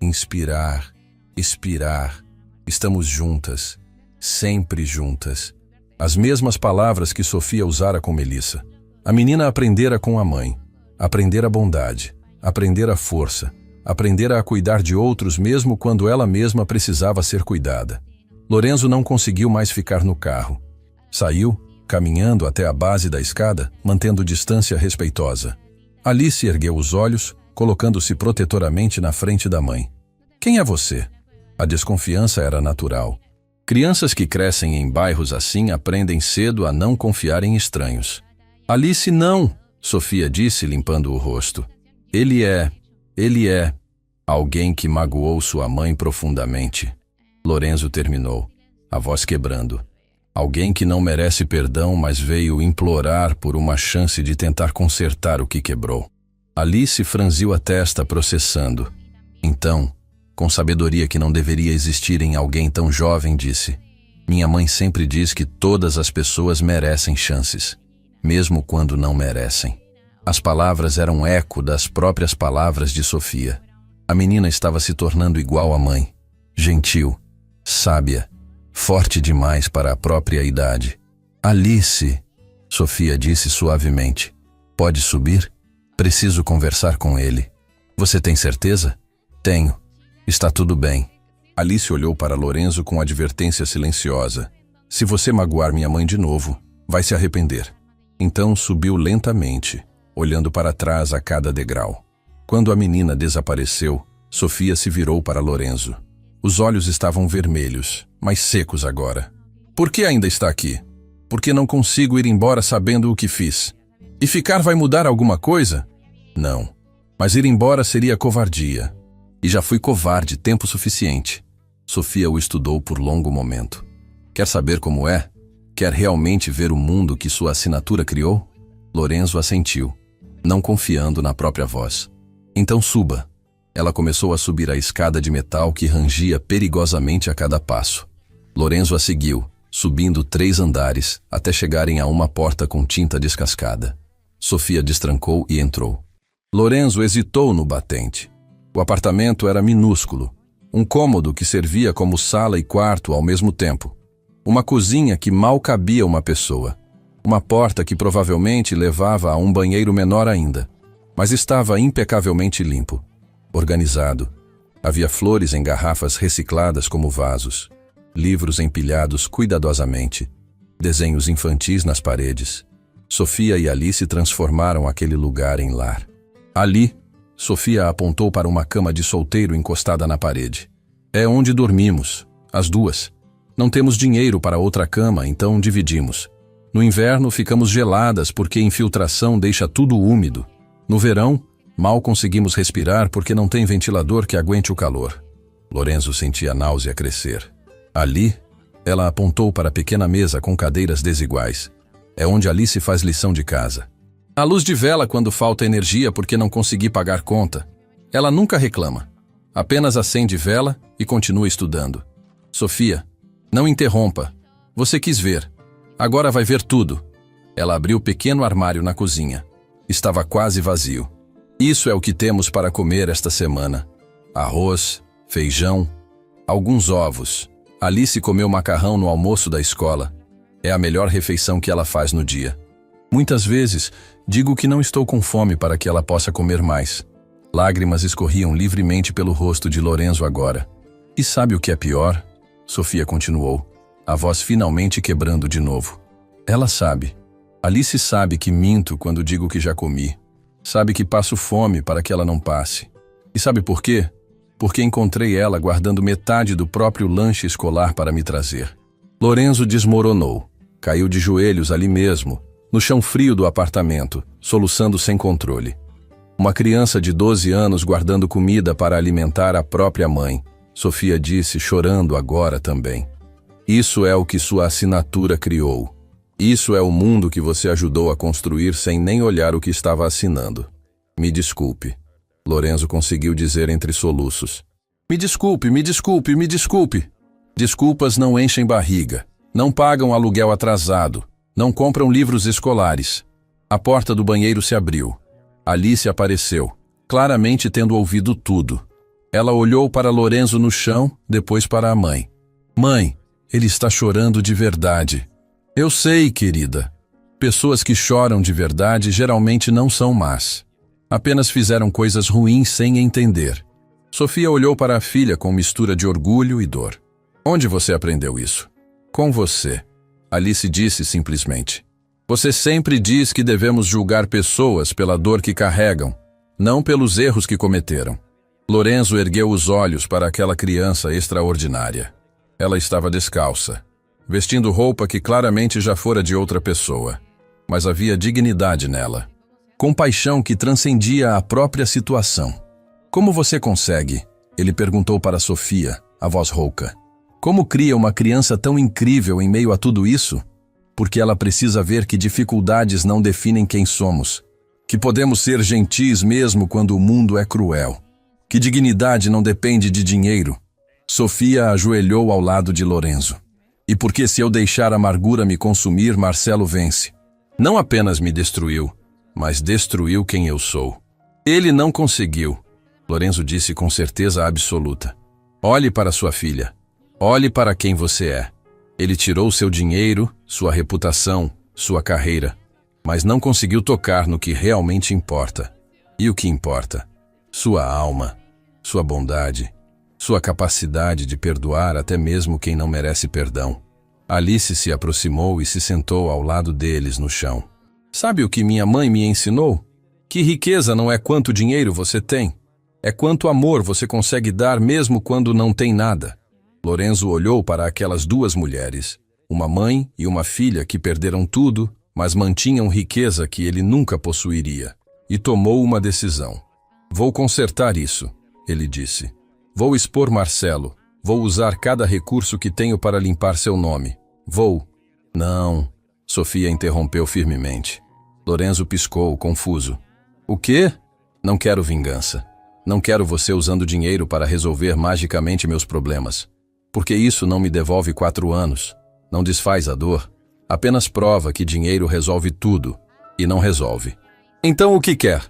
Inspirar, expirar. Estamos juntas, sempre juntas. As mesmas palavras que Sofia usara com Melissa. A menina aprendera com a mãe. Aprender a bondade, aprender a força, aprender a cuidar de outros mesmo quando ela mesma precisava ser cuidada. Lorenzo não conseguiu mais ficar no carro. Saiu, caminhando até a base da escada, mantendo distância respeitosa. Alice ergueu os olhos, colocando-se protetoramente na frente da mãe. Quem é você? A desconfiança era natural. Crianças que crescem em bairros assim aprendem cedo a não confiar em estranhos. Alice, não! Sofia disse, limpando o rosto. Ele é alguém que magoou sua mãe profundamente. Lorenzo terminou, a voz quebrando. Alguém que não merece perdão, mas veio implorar por uma chance de tentar consertar o que quebrou. Alice franziu a testa, processando. Então, com sabedoria que não deveria existir em alguém tão jovem, disse: minha mãe sempre diz que todas as pessoas merecem chances, mesmo quando não merecem. As palavras eram eco das próprias palavras de Sofia. A menina estava se tornando igual à mãe. Gentil, sábia, forte demais para a própria idade. Alice, Sofia disse suavemente. Pode subir? Preciso conversar com ele. Você tem certeza? Tenho. Está tudo bem. Alice olhou para Lorenzo com advertência silenciosa. Se você magoar minha mãe de novo, vai se arrepender. Então subiu lentamente, olhando para trás a cada degrau. Quando a menina desapareceu, Sofia se virou para Lorenzo. Os olhos estavam vermelhos, mas secos agora. Por que ainda está aqui? Porque não consigo ir embora sabendo o que fiz. E ficar vai mudar alguma coisa? Não. Mas ir embora seria covardia. E já fui covarde tempo suficiente. Sofia o estudou por longo momento. Quer saber como é? Quer realmente ver o mundo que sua assinatura criou? Lorenzo assentiu, não confiando na própria voz. Então suba. Ela começou a subir a escada de metal que rangia perigosamente a cada passo. Lorenzo a seguiu, subindo 3 andares, até chegarem a uma porta com tinta descascada. Sofia destrancou e entrou. Lorenzo hesitou no batente. O apartamento era minúsculo, um cômodo que servia como sala e quarto ao mesmo tempo. Uma cozinha que mal cabia uma pessoa. Uma porta que provavelmente levava a um banheiro menor ainda, mas estava impecavelmente limpo, organizado. Havia flores em garrafas recicladas como vasos, livros empilhados cuidadosamente, desenhos infantis nas paredes. Sofia e Alice transformaram aquele lugar em lar. Ali, Sofia apontou para uma cama de solteiro encostada na parede. É onde dormimos, as duas. Não temos dinheiro para outra cama, então dividimos. No inverno ficamos geladas porque infiltração deixa tudo úmido. No verão, mal conseguimos respirar porque não tem ventilador que aguente o calor. Lorenzo sentia a náusea crescer. Ali, ela apontou para a pequena mesa com cadeiras desiguais. É onde Alice faz lição de casa. A luz de vela quando falta energia porque não consegui pagar conta. Ela nunca reclama. Apenas acende vela e continua estudando. Sofia, não interrompa. Você quis ver. Agora vai ver tudo. Ela abriu o pequeno armário na cozinha. Estava quase vazio. Isso é o que temos para comer esta semana. Arroz, feijão, alguns ovos. Alice comeu macarrão no almoço da escola. É a melhor refeição que ela faz no dia. Muitas vezes, digo que não estou com fome para que ela possa comer mais. Lágrimas escorriam livremente pelo rosto de Lorenzo agora. E sabe o que é pior? Sofia continuou, a voz finalmente quebrando de novo. Ela sabe. Alice sabe que minto quando digo que já comi. Sabe que passo fome para que ela não passe. E sabe por quê? Porque encontrei ela guardando metade do próprio lanche escolar para me trazer. Lorenzo desmoronou. Caiu de joelhos ali mesmo, no chão frio do apartamento, soluçando sem controle. Uma criança de 12 anos guardando comida para alimentar a própria mãe, Sofia disse, chorando agora também. Isso é o que sua assinatura criou. Isso é o mundo que você ajudou a construir sem nem olhar o que estava assinando. Me desculpe. Lorenzo conseguiu dizer entre soluços. Me desculpe, me desculpe, me desculpe. Desculpas não enchem barriga. Não pagam aluguel atrasado. Não compram livros escolares. A porta do banheiro se abriu. Alice apareceu, claramente tendo ouvido tudo. Ela olhou para Lorenzo no chão, depois para a mãe. Mãe, ele está chorando de verdade. Eu sei, querida. Pessoas que choram de verdade geralmente não são más. Apenas fizeram coisas ruins sem entender. Sofia olhou para a filha com mistura de orgulho e dor. Onde você aprendeu isso? Com você. Alice disse simplesmente. Você sempre diz que devemos julgar pessoas pela dor que carregam, não pelos erros que cometeram. Lorenzo ergueu os olhos para aquela criança extraordinária. Ela estava descalça, vestindo roupa que claramente já fora de outra pessoa, mas havia dignidade nela. Compaixão que transcendia a própria situação. Como você consegue? Ele perguntou para Sofia, a voz rouca. Como cria uma criança tão incrível em meio a tudo isso? Porque ela precisa ver que dificuldades não definem quem somos, que podemos ser gentis mesmo quando o mundo é cruel, que dignidade não depende de dinheiro. Sofia ajoelhou ao lado de Lorenzo. E porque se eu deixar a amargura me consumir, Marcelo vence. Não apenas me destruiu, mas destruiu quem eu sou. Ele não conseguiu, Lorenzo disse com certeza absoluta. Olhe para sua filha. Olhe para quem você é. Ele tirou seu dinheiro, sua reputação, sua carreira, mas não conseguiu tocar no que realmente importa. E o que importa? Sua alma, sua bondade, sua capacidade de perdoar até mesmo quem não merece perdão. Alice se aproximou e se sentou ao lado deles no chão. Sabe o que minha mãe me ensinou? Que riqueza não é quanto dinheiro você tem, é quanto amor você consegue dar mesmo quando não tem nada. Lorenzo olhou para aquelas duas mulheres, uma mãe e uma filha que perderam tudo, mas mantinham riqueza que ele nunca possuiria, e tomou uma decisão. Vou consertar isso, ele disse. Vou expor Marcelo, vou usar cada recurso que tenho para limpar seu nome. Vou. Não, Sofia interrompeu firmemente. Lorenzo piscou, confuso. O quê? Não quero vingança. Não quero você usando dinheiro para resolver magicamente meus problemas. Porque isso não me devolve 4 anos, não desfaz a dor, apenas prova que dinheiro resolve tudo, e não resolve. Então o que quer?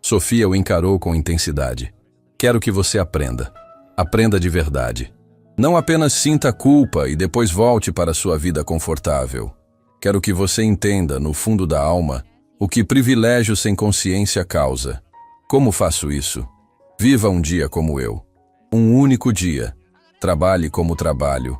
Sofia o encarou com intensidade. Quero que você aprenda. Aprenda de verdade. Não apenas sinta culpa e depois volte para sua vida confortável. Quero que você entenda, no fundo da alma, o que privilégio sem consciência causa. Como faço isso? Viva um dia como eu. Um único dia. Trabalhe como trabalho.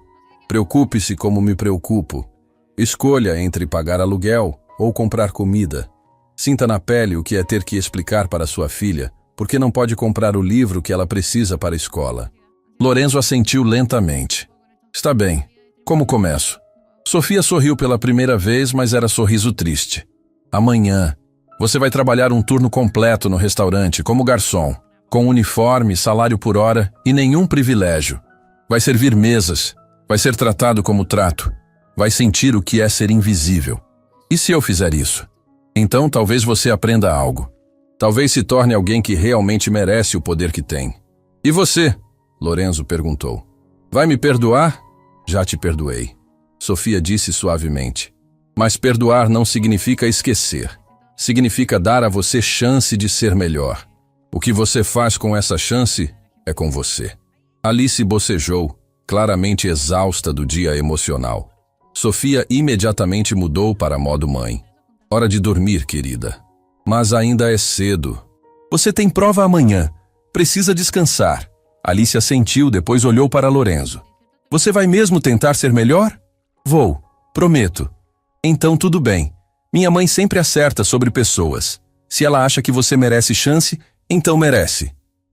Preocupe-se como me preocupo. Escolha entre pagar aluguel ou comprar comida. Sinta na pele o que é ter que explicar para sua filha porque não pode comprar o livro que ela precisa para a escola. Lorenzo assentiu lentamente. Está bem. Como começo? Sofia sorriu pela primeira vez, mas era sorriso triste. Amanhã, você vai trabalhar um turno completo no restaurante como garçom, com uniforme, salário por hora e nenhum privilégio. Vai servir mesas, vai ser tratado como trato, vai sentir o que é ser invisível. E se eu fizer isso? Então talvez você aprenda algo. Talvez se torne alguém que realmente merece o poder que tem. E você? Lorenzo perguntou. Vai me perdoar? Já te perdoei. Sofia disse suavemente. Mas perdoar não significa esquecer. Significa dar a você chance de ser melhor. O que você faz com essa chance é com você. Alice bocejou, claramente exausta do dia emocional. Sofia imediatamente mudou para modo mãe. Hora de dormir, querida. Mas ainda é cedo. Você tem prova amanhã. Precisa descansar. Alice assentiu, depois olhou para Lorenzo. Você vai mesmo tentar ser melhor? Vou, prometo. Então tudo bem. Minha mãe sempre acerta sobre pessoas. Se ela acha que você merece chance, então merece.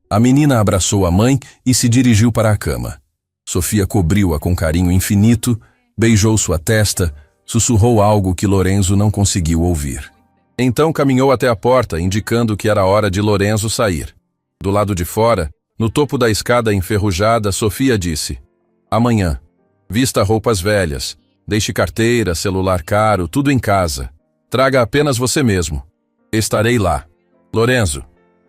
A menina abraçou a mãe e se dirigiu para a cama. Sofia cobriu-a com carinho infinito, beijou sua testa, sussurrou algo que Lorenzo não conseguiu ouvir. Então caminhou até a porta, indicando que era hora de Lorenzo sair. Do lado de fora, no topo da escada enferrujada, Sofia disse: Amanhã, vista roupas velhas, deixe carteira, celular caro, tudo em casa. Traga apenas você mesmo. Estarei lá. Lorenzo.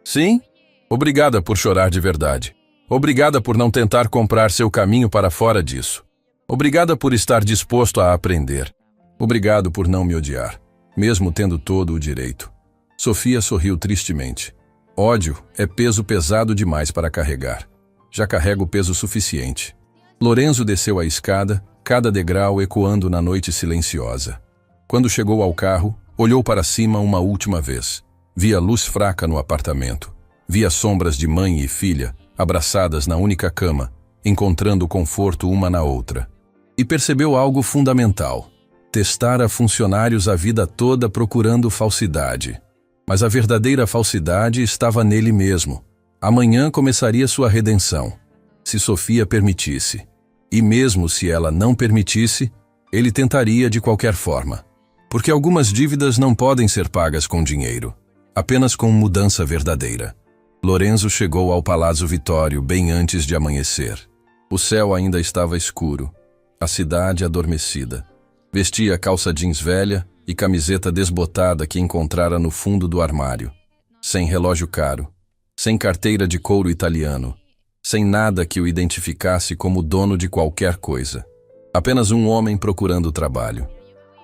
Sim? Obrigada por chorar de verdade. Obrigada por não tentar comprar seu caminho para fora disso. Obrigada por estar disposto a aprender. Obrigado por não me odiar, mesmo tendo todo o direito. Sofia sorriu tristemente. Ódio é peso pesado demais para carregar. Já carrego peso suficiente. Lorenzo desceu a escada, cada degrau ecoando na noite silenciosa. Quando chegou ao carro, olhou para cima uma última vez. Via luz fraca no apartamento. Via sombras de mãe e filha, abraçadas na única cama, encontrando conforto uma na outra. E percebeu algo fundamental. Testara funcionários a vida toda procurando falsidade. Mas a verdadeira falsidade estava nele mesmo. Amanhã começaria sua redenção, se Sofia permitisse. E mesmo se ela não permitisse, ele tentaria de qualquer forma. Porque algumas dívidas não podem ser pagas com dinheiro, apenas com mudança verdadeira. Lorenzo chegou ao Palazzo Vittorio bem antes de amanhecer. O céu ainda estava escuro, a cidade adormecida. Vestia calça jeans velha e camiseta desbotada que encontrara no fundo do armário. Sem relógio caro, sem carteira de couro italiano, sem nada que o identificasse como dono de qualquer coisa. Apenas um homem procurando trabalho.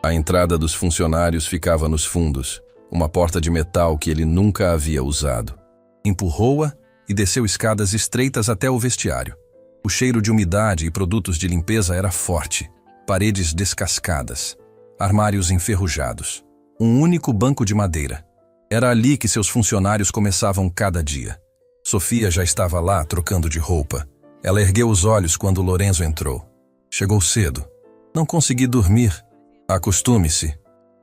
A entrada dos funcionários ficava nos fundos, uma porta de metal que ele nunca havia usado. Empurrou-a e desceu escadas estreitas até o vestiário. O cheiro de umidade e produtos de limpeza era forte. Paredes descascadas, armários enferrujados, um único banco de madeira. Era ali que seus funcionários começavam cada dia. Sofia já estava lá trocando de roupa. Ela ergueu os olhos quando Lorenzo entrou. Chegou cedo. Não consegui dormir. Acostume-se.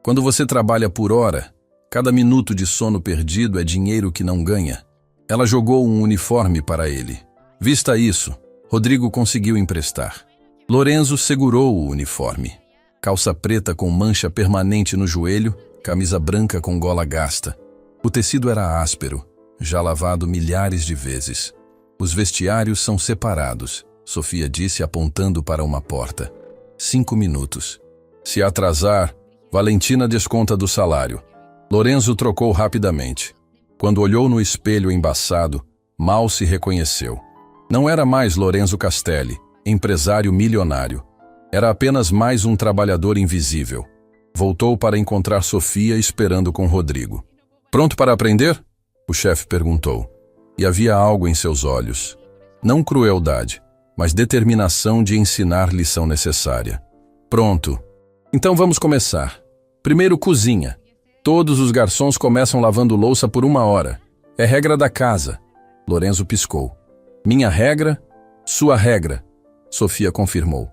Quando você trabalha por hora, cada minuto de sono perdido é dinheiro que não ganha. Ela jogou um uniforme para ele. Vista isso, Rodrigo conseguiu emprestar. Lorenzo segurou o uniforme. Calça preta com mancha permanente no joelho, camisa branca com gola gasta. O tecido era áspero, já lavado milhares de vezes. Os vestiários são separados, Sofia disse apontando para uma porta. 5 minutos. Se atrasar, Valentina desconta do salário. Lorenzo trocou rapidamente. Quando olhou no espelho embaçado, mal se reconheceu. Não era mais Lorenzo Castelli, empresário milionário. Era apenas mais um trabalhador invisível. Voltou para encontrar Sofia esperando com Rodrigo. Pronto para aprender? O chefe perguntou. E havia algo em seus olhos. Não crueldade, mas determinação de ensinar lição necessária. Pronto. Então vamos começar. Primeiro, cozinha. Todos os garçons começam lavando louça por 1 hora. É regra da casa. Lorenzo piscou. Minha regra? Sua regra. Sofia confirmou.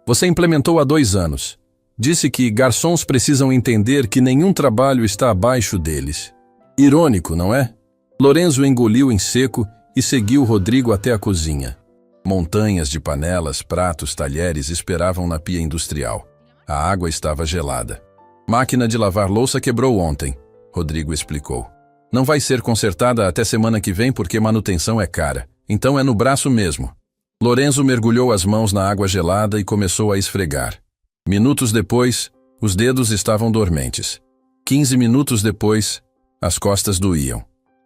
Você implementou há 2 anos. Disse que garçons precisam entender que nenhum trabalho está abaixo deles. Irônico, não é? Lorenzo engoliu em seco e seguiu Rodrigo até a cozinha. Montanhas de panelas, pratos, talheres esperavam na pia industrial. A água estava gelada. Máquina de lavar louça quebrou ontem, Rodrigo explicou. Não vai ser consertada até semana que vem porque manutenção é cara. Então é no braço mesmo. Lorenzo mergulhou as mãos na água gelada e começou a esfregar. Minutos depois, os dedos estavam dormentes. 15 minutos depois, as costas doíam.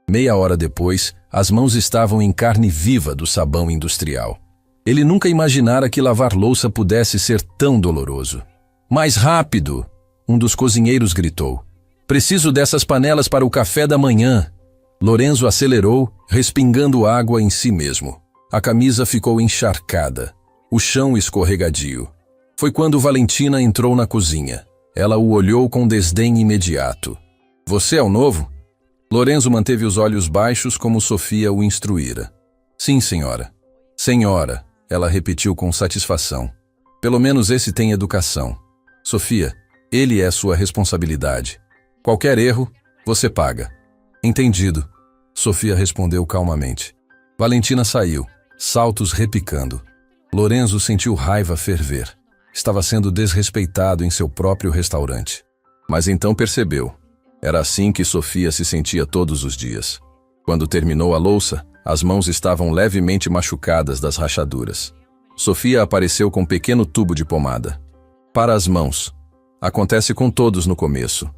Meia hora depois, as mãos estavam em carne viva do sabão industrial. Ele nunca imaginara que lavar louça pudesse ser tão doloroso. Mais rápido! Um dos cozinheiros gritou. Preciso dessas panelas para o café da manhã. Lorenzo acelerou, respingando água em si mesmo. A camisa ficou encharcada, o chão escorregadio. Foi quando Valentina entrou na cozinha. Ela o olhou com desdém imediato. Você é o novo? Lorenzo manteve os olhos baixos como Sofia o instruíra. Sim, senhora. Senhora, ela repetiu com satisfação. Pelo menos esse tem educação. Sofia, ele é sua responsabilidade. Qualquer erro, você paga. Entendido. Sofia respondeu calmamente. Valentina saiu, saltos repicando. Lorenzo sentiu raiva ferver. Estava sendo desrespeitado em seu próprio restaurante. Mas então percebeu. Era assim que Sofia se sentia todos os dias. Quando terminou a louça, as mãos estavam levemente machucadas das rachaduras. Sofia apareceu com um pequeno tubo de pomada. Para as mãos. Acontece com todos no começo.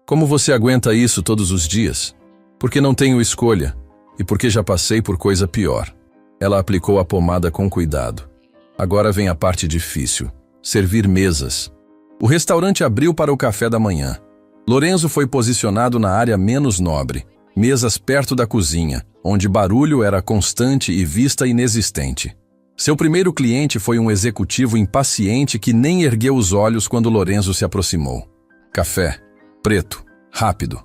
Como você aguenta isso todos os dias? Porque não tenho escolha, e porque já passei por coisa pior. Ela aplicou a pomada com cuidado. Agora vem a parte difícil. Servir mesas. O restaurante abriu para o café da manhã. Lorenzo foi posicionado na área menos nobre, mesas perto da cozinha, onde barulho era constante e vista inexistente. Seu primeiro cliente foi um executivo impaciente que nem ergueu os olhos quando Lorenzo se aproximou. Café. Preto. Rápido.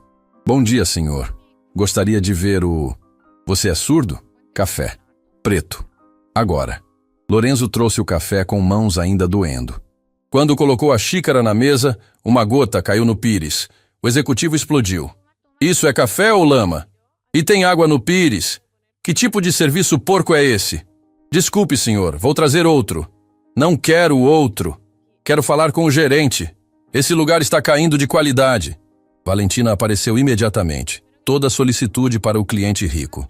Bom dia, senhor. Gostaria de ver o... Você é surdo? Café. Preto. Agora. Lorenzo trouxe o café com mãos ainda doendo. Quando colocou a xícara na mesa, uma gota caiu no pires. O executivo explodiu. Isso é café ou lama? E tem água no pires? Que tipo de serviço porco é esse? Desculpe, senhor, vou trazer outro. Não quero outro. Quero falar com o gerente. Esse lugar está caindo de qualidade. Valentina apareceu imediatamente, toda solicitude para o cliente rico.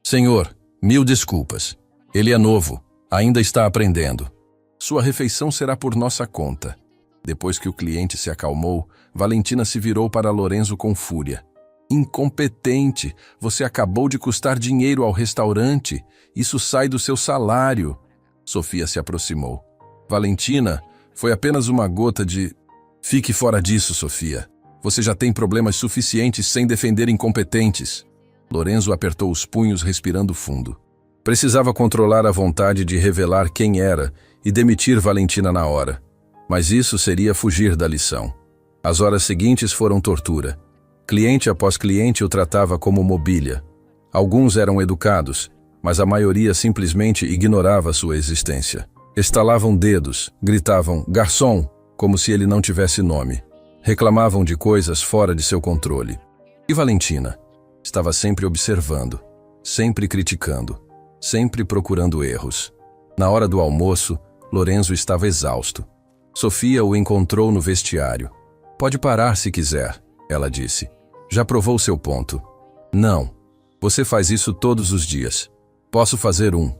Senhor, 1000 desculpas. Ele é novo, ainda está aprendendo. Sua refeição será por nossa conta. Depois que o cliente se acalmou, Valentina se virou para Lorenzo com fúria. Incompetente, você acabou de custar dinheiro ao restaurante. Isso sai do seu salário. Sofia se aproximou. Valentina, foi apenas uma gota de... Fique fora disso, Sofia. Você já tem problemas suficientes sem defender incompetentes. Lorenzo apertou os punhos, respirando fundo. Precisava controlar a vontade de revelar quem era e demitir Valentina na hora. Mas isso seria fugir da lição. As horas seguintes foram tortura. Cliente após cliente o tratava como mobília. Alguns eram educados, mas a maioria simplesmente ignorava sua existência. Estalavam dedos, gritavam "garçom", como se ele não tivesse nome. Reclamavam de coisas fora de seu controle. E Valentina? Estava sempre observando, sempre criticando, sempre procurando erros. Na hora do almoço, Lorenzo estava exausto. Sofia o encontrou no vestiário. Pode parar se quiser, ela disse. Já provou seu ponto. Não. Você faz isso todos os dias. Posso fazer um.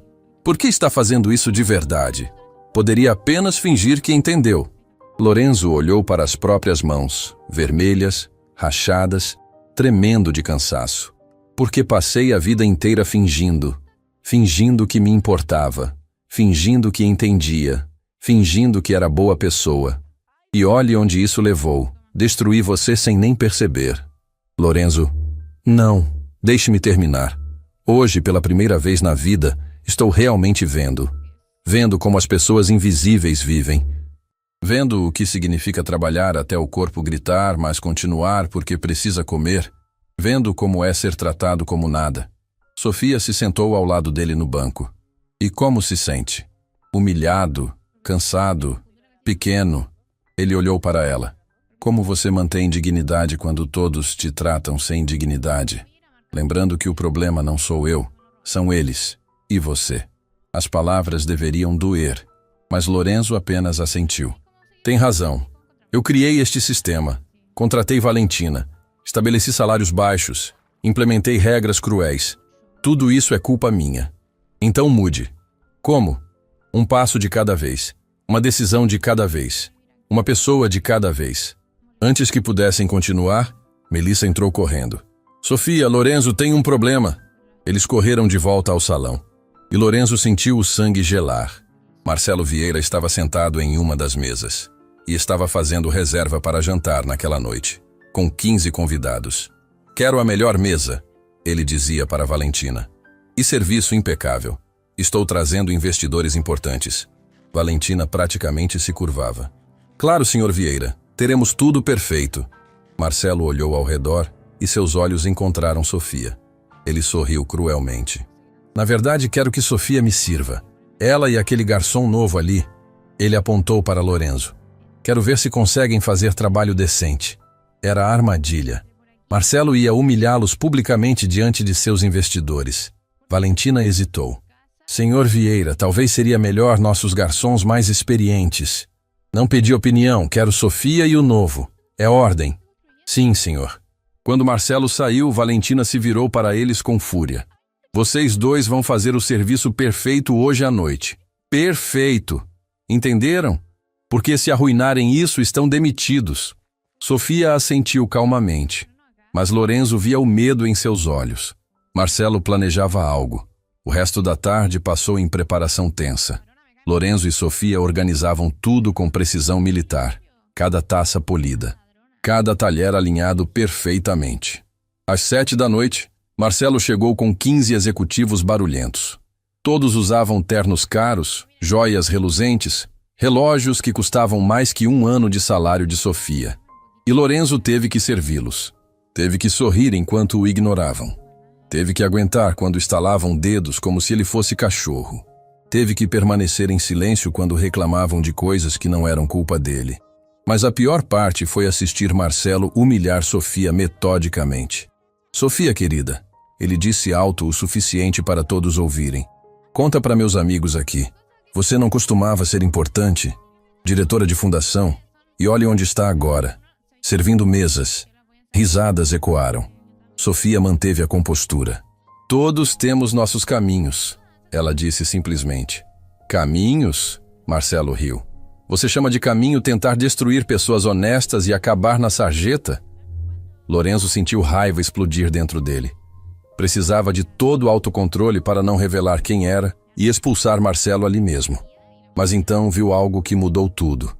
Por que está fazendo isso de verdade? Poderia apenas fingir que entendeu. Lorenzo olhou para as próprias mãos, vermelhas, rachadas, tremendo de cansaço. Porque passei a vida inteira fingindo. Fingindo que me importava. Fingindo que entendia. Fingindo que era boa pessoa. E olhe onde isso levou. Destruí você sem nem perceber. Lorenzo, não, deixe-me terminar. Hoje, pela primeira vez na vida, estou realmente vendo. Vendo como as pessoas invisíveis vivem. Vendo o que significa trabalhar até o corpo gritar, mas continuar porque precisa comer. Vendo como é ser tratado como nada. Sofia se sentou ao lado dele no banco. E como se sente? Humilhado, cansado, pequeno. Ele olhou para ela. Como você mantém dignidade quando todos te tratam sem dignidade? Lembrando que o problema não sou eu, são eles e você. As palavras deveriam doer, mas Lorenzo apenas assentiu. Tem razão. Eu criei este sistema, contratei Valentina, estabeleci salários baixos, implementei regras cruéis. Tudo isso é culpa minha. Então mude. Como? Um passo de cada vez, uma decisão de cada vez, uma pessoa de cada vez. Antes que pudessem continuar, Melissa entrou correndo. Sofia, Lorenzo tem um problema. Eles correram de volta ao salão. E Lorenzo sentiu o sangue gelar. Marcelo Vieira estava sentado em uma das mesas. E estava fazendo reserva para jantar naquela noite, com 15 convidados. Quero a melhor mesa, ele dizia para Valentina. E serviço impecável. Estou trazendo investidores importantes. Valentina praticamente se curvava. Claro, senhor Vieira. Teremos tudo perfeito. Marcelo olhou ao redor e seus olhos encontraram Sofia. Ele sorriu cruelmente. Na verdade, quero que Sofia me sirva. Ela e aquele garçom novo ali. Ele apontou para Lorenzo. Quero ver se conseguem fazer trabalho decente. Era a armadilha. Marcelo ia humilhá-los publicamente diante de seus investidores. Valentina hesitou. Senhor Vieira, talvez seria melhor nossos garçons mais experientes. Não pedi opinião, quero Sofia e o novo. É ordem. Sim, senhor. Quando Marcelo saiu, Valentina se virou para eles com fúria. Vocês dois vão fazer o serviço perfeito hoje à noite. Perfeito! Entenderam? Porque se arruinarem isso, estão demitidos. Sofia assentiu calmamente, mas Lorenzo via o medo em seus olhos. Marcelo planejava algo. O resto da tarde passou em preparação tensa. Lorenzo e Sofia organizavam tudo com precisão militar. Cada taça polida. Cada talher alinhado perfeitamente. Às 7 da noite, Marcelo chegou com 15 executivos barulhentos. Todos usavam ternos caros, joias reluzentes, relógios que custavam mais que 1 ano de salário de Sofia. E Lorenzo teve que servi-los. Teve que sorrir enquanto o ignoravam. Teve que aguentar quando estalavam dedos como se ele fosse cachorro. Teve que permanecer em silêncio quando reclamavam de coisas que não eram culpa dele. Mas a pior parte foi assistir Marcelo humilhar Sofia metodicamente. Sofia, querida, ele disse alto o suficiente para todos ouvirem. Conta para meus amigos aqui. Você não costumava ser importante? Diretora de fundação? E olhe onde está agora. Servindo mesas. Risadas ecoaram. Sofia manteve a compostura. Todos temos nossos caminhos, ela disse simplesmente. Caminhos? Marcelo riu. Você chama de caminho tentar destruir pessoas honestas e acabar na sarjeta? Lorenzo sentiu raiva explodir dentro dele. Precisava de todo o autocontrole para não revelar quem era e expulsar Marcelo ali mesmo. Mas então viu algo que mudou tudo.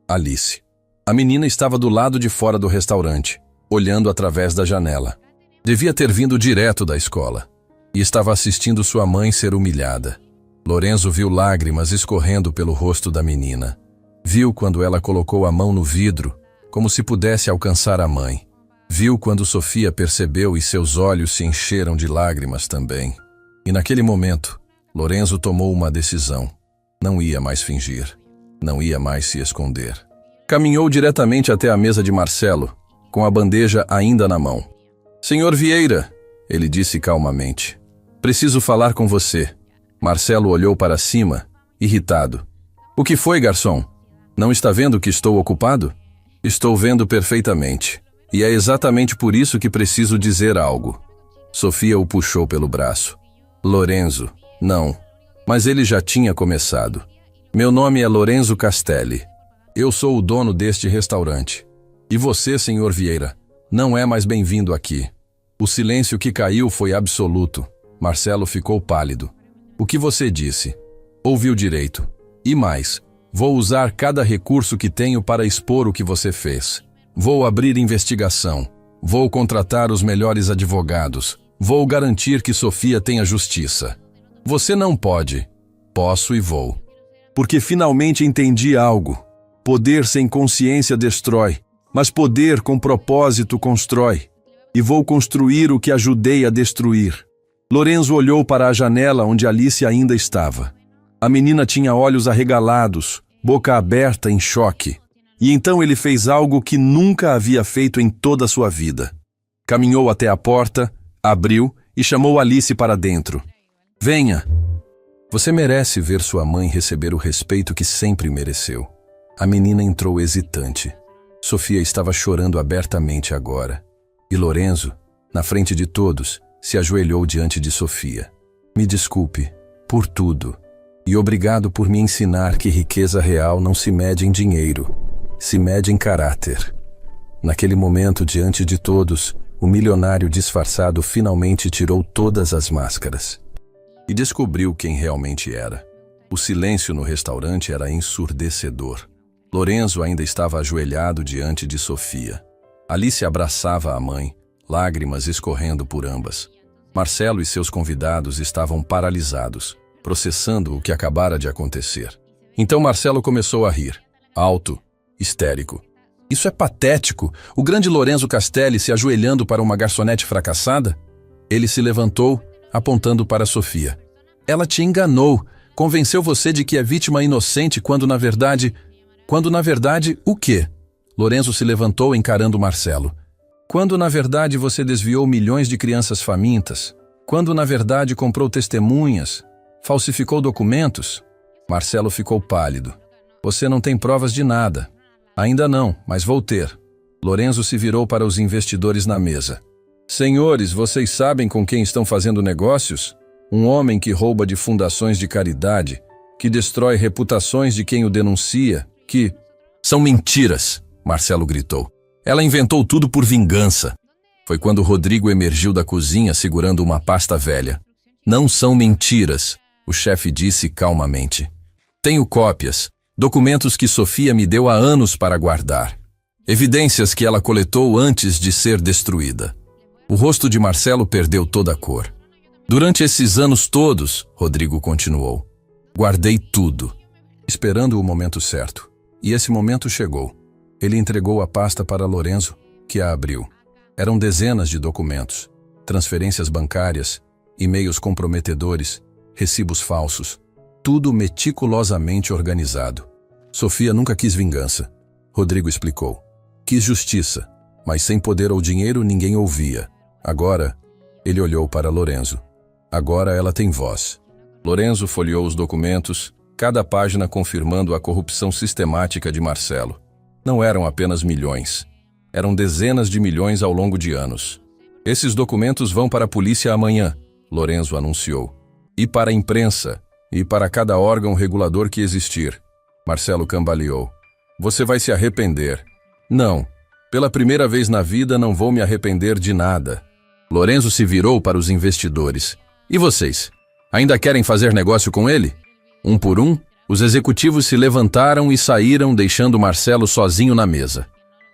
Alice. A menina estava do lado de fora do restaurante, olhando através da janela. Devia ter vindo direto da escola. E estava assistindo sua mãe ser humilhada. Lorenzo viu lágrimas escorrendo pelo rosto da menina. Viu quando ela colocou a mão no vidro, como se pudesse alcançar a mãe. Viu quando Sofia percebeu e seus olhos se encheram de lágrimas também. E naquele momento, Lorenzo tomou uma decisão. Não ia mais fingir. Não ia mais se esconder. Caminhou diretamente até a mesa de Marcelo, com a bandeja ainda na mão. Senhor Vieira, ele disse calmamente. Preciso falar com você. Marcelo olhou para cima, irritado. O que foi, garçom? Não está vendo que estou ocupado? Estou vendo perfeitamente. E é exatamente por isso que preciso dizer algo. Sofia o puxou pelo braço. Lorenzo, não. Mas ele já tinha começado. Meu nome é Lorenzo Castelli. Eu sou o dono deste restaurante. E você, senhor Vieira, não é mais bem-vindo aqui. O silêncio que caiu foi absoluto. Marcelo ficou pálido. O que você disse? Ouviu direito. E mais, vou usar cada recurso que tenho para expor o que você fez. Vou abrir investigação. Vou contratar os melhores advogados. Vou garantir que Sofia tenha justiça. Você não pode. Posso e vou. Porque finalmente entendi algo. Poder sem consciência destrói, mas poder com propósito constrói. E vou construir o que ajudei a destruir. Lorenzo olhou para a janela onde Alice ainda estava. A menina tinha olhos arregalados, boca aberta em choque. E então ele fez algo que nunca havia feito em toda a sua vida. Caminhou até a porta, abriu e chamou Alice para dentro. Venha! Você merece ver sua mãe receber o respeito que sempre mereceu. A menina entrou hesitante. Sofia estava chorando abertamente agora. E Lorenzo, na frente de todos, se ajoelhou diante de Sofia. Me desculpe por tudo. E obrigado por me ensinar que riqueza real não se mede em dinheiro. Se mede em caráter. Naquele momento, diante de todos, o milionário disfarçado finalmente tirou todas as máscaras. E descobriu quem realmente era. O silêncio no restaurante era ensurdecedor. Lorenzo ainda estava ajoelhado diante de Sofia. Alice abraçava a mãe, lágrimas escorrendo por ambas. Marcelo e seus convidados estavam paralisados, processando o que acabara de acontecer. Então Marcelo começou a rir, alto, histérico. Isso é patético. O grande Lorenzo Castelli se ajoelhando para uma garçonete fracassada? Ele se levantou, apontando para Sofia. Ela te enganou. Convenceu você de que é vítima inocente quando na verdade... o quê? Lorenzo se levantou encarando Marcelo. Quando na verdade você desviou milhões de crianças famintas? Quando na verdade comprou testemunhas? Falsificou documentos? Marcelo ficou pálido. Você não tem provas de nada. Ainda não, mas vou ter. Lorenzo se virou para os investidores na mesa. Senhores, vocês sabem com quem estão fazendo negócios? Um homem que rouba de fundações de caridade, que destrói reputações de quem o denuncia, que... São mentiras, Marcelo gritou. Ela inventou tudo por vingança. Foi quando Rodrigo emergiu da cozinha segurando uma pasta velha. Não são mentiras, o chefe disse calmamente. Tenho cópias, documentos que Sofia me deu há anos para guardar. Evidências que ela coletou antes de ser destruída. O rosto de Marcelo perdeu toda a cor. Durante esses anos todos, Rodrigo continuou, guardei tudo, esperando o momento certo. E esse momento chegou. Ele entregou a pasta para Lorenzo, que a abriu. Eram dezenas de documentos, transferências bancárias, e-mails comprometedores, recibos falsos, tudo meticulosamente organizado. Sofia nunca quis vingança. Rodrigo explicou. Quis justiça, mas sem poder ou dinheiro ninguém ouvia. Agora, ele olhou para Lorenzo. Agora ela tem voz. Lorenzo folheou os documentos, cada página confirmando a corrupção sistemática de Marcelo. Não eram apenas milhões. Eram dezenas de milhões ao longo de anos. Esses documentos vão para a polícia amanhã, Lorenzo anunciou. E para a imprensa, e para cada órgão regulador que existir. Marcelo cambaleou. Você vai se arrepender. Não. Pela primeira vez na vida não vou me arrepender de nada. Lorenzo se virou para os investidores. E vocês? Ainda querem fazer negócio com ele? Um por um, os executivos se levantaram e saíram, deixando Marcelo sozinho na mesa.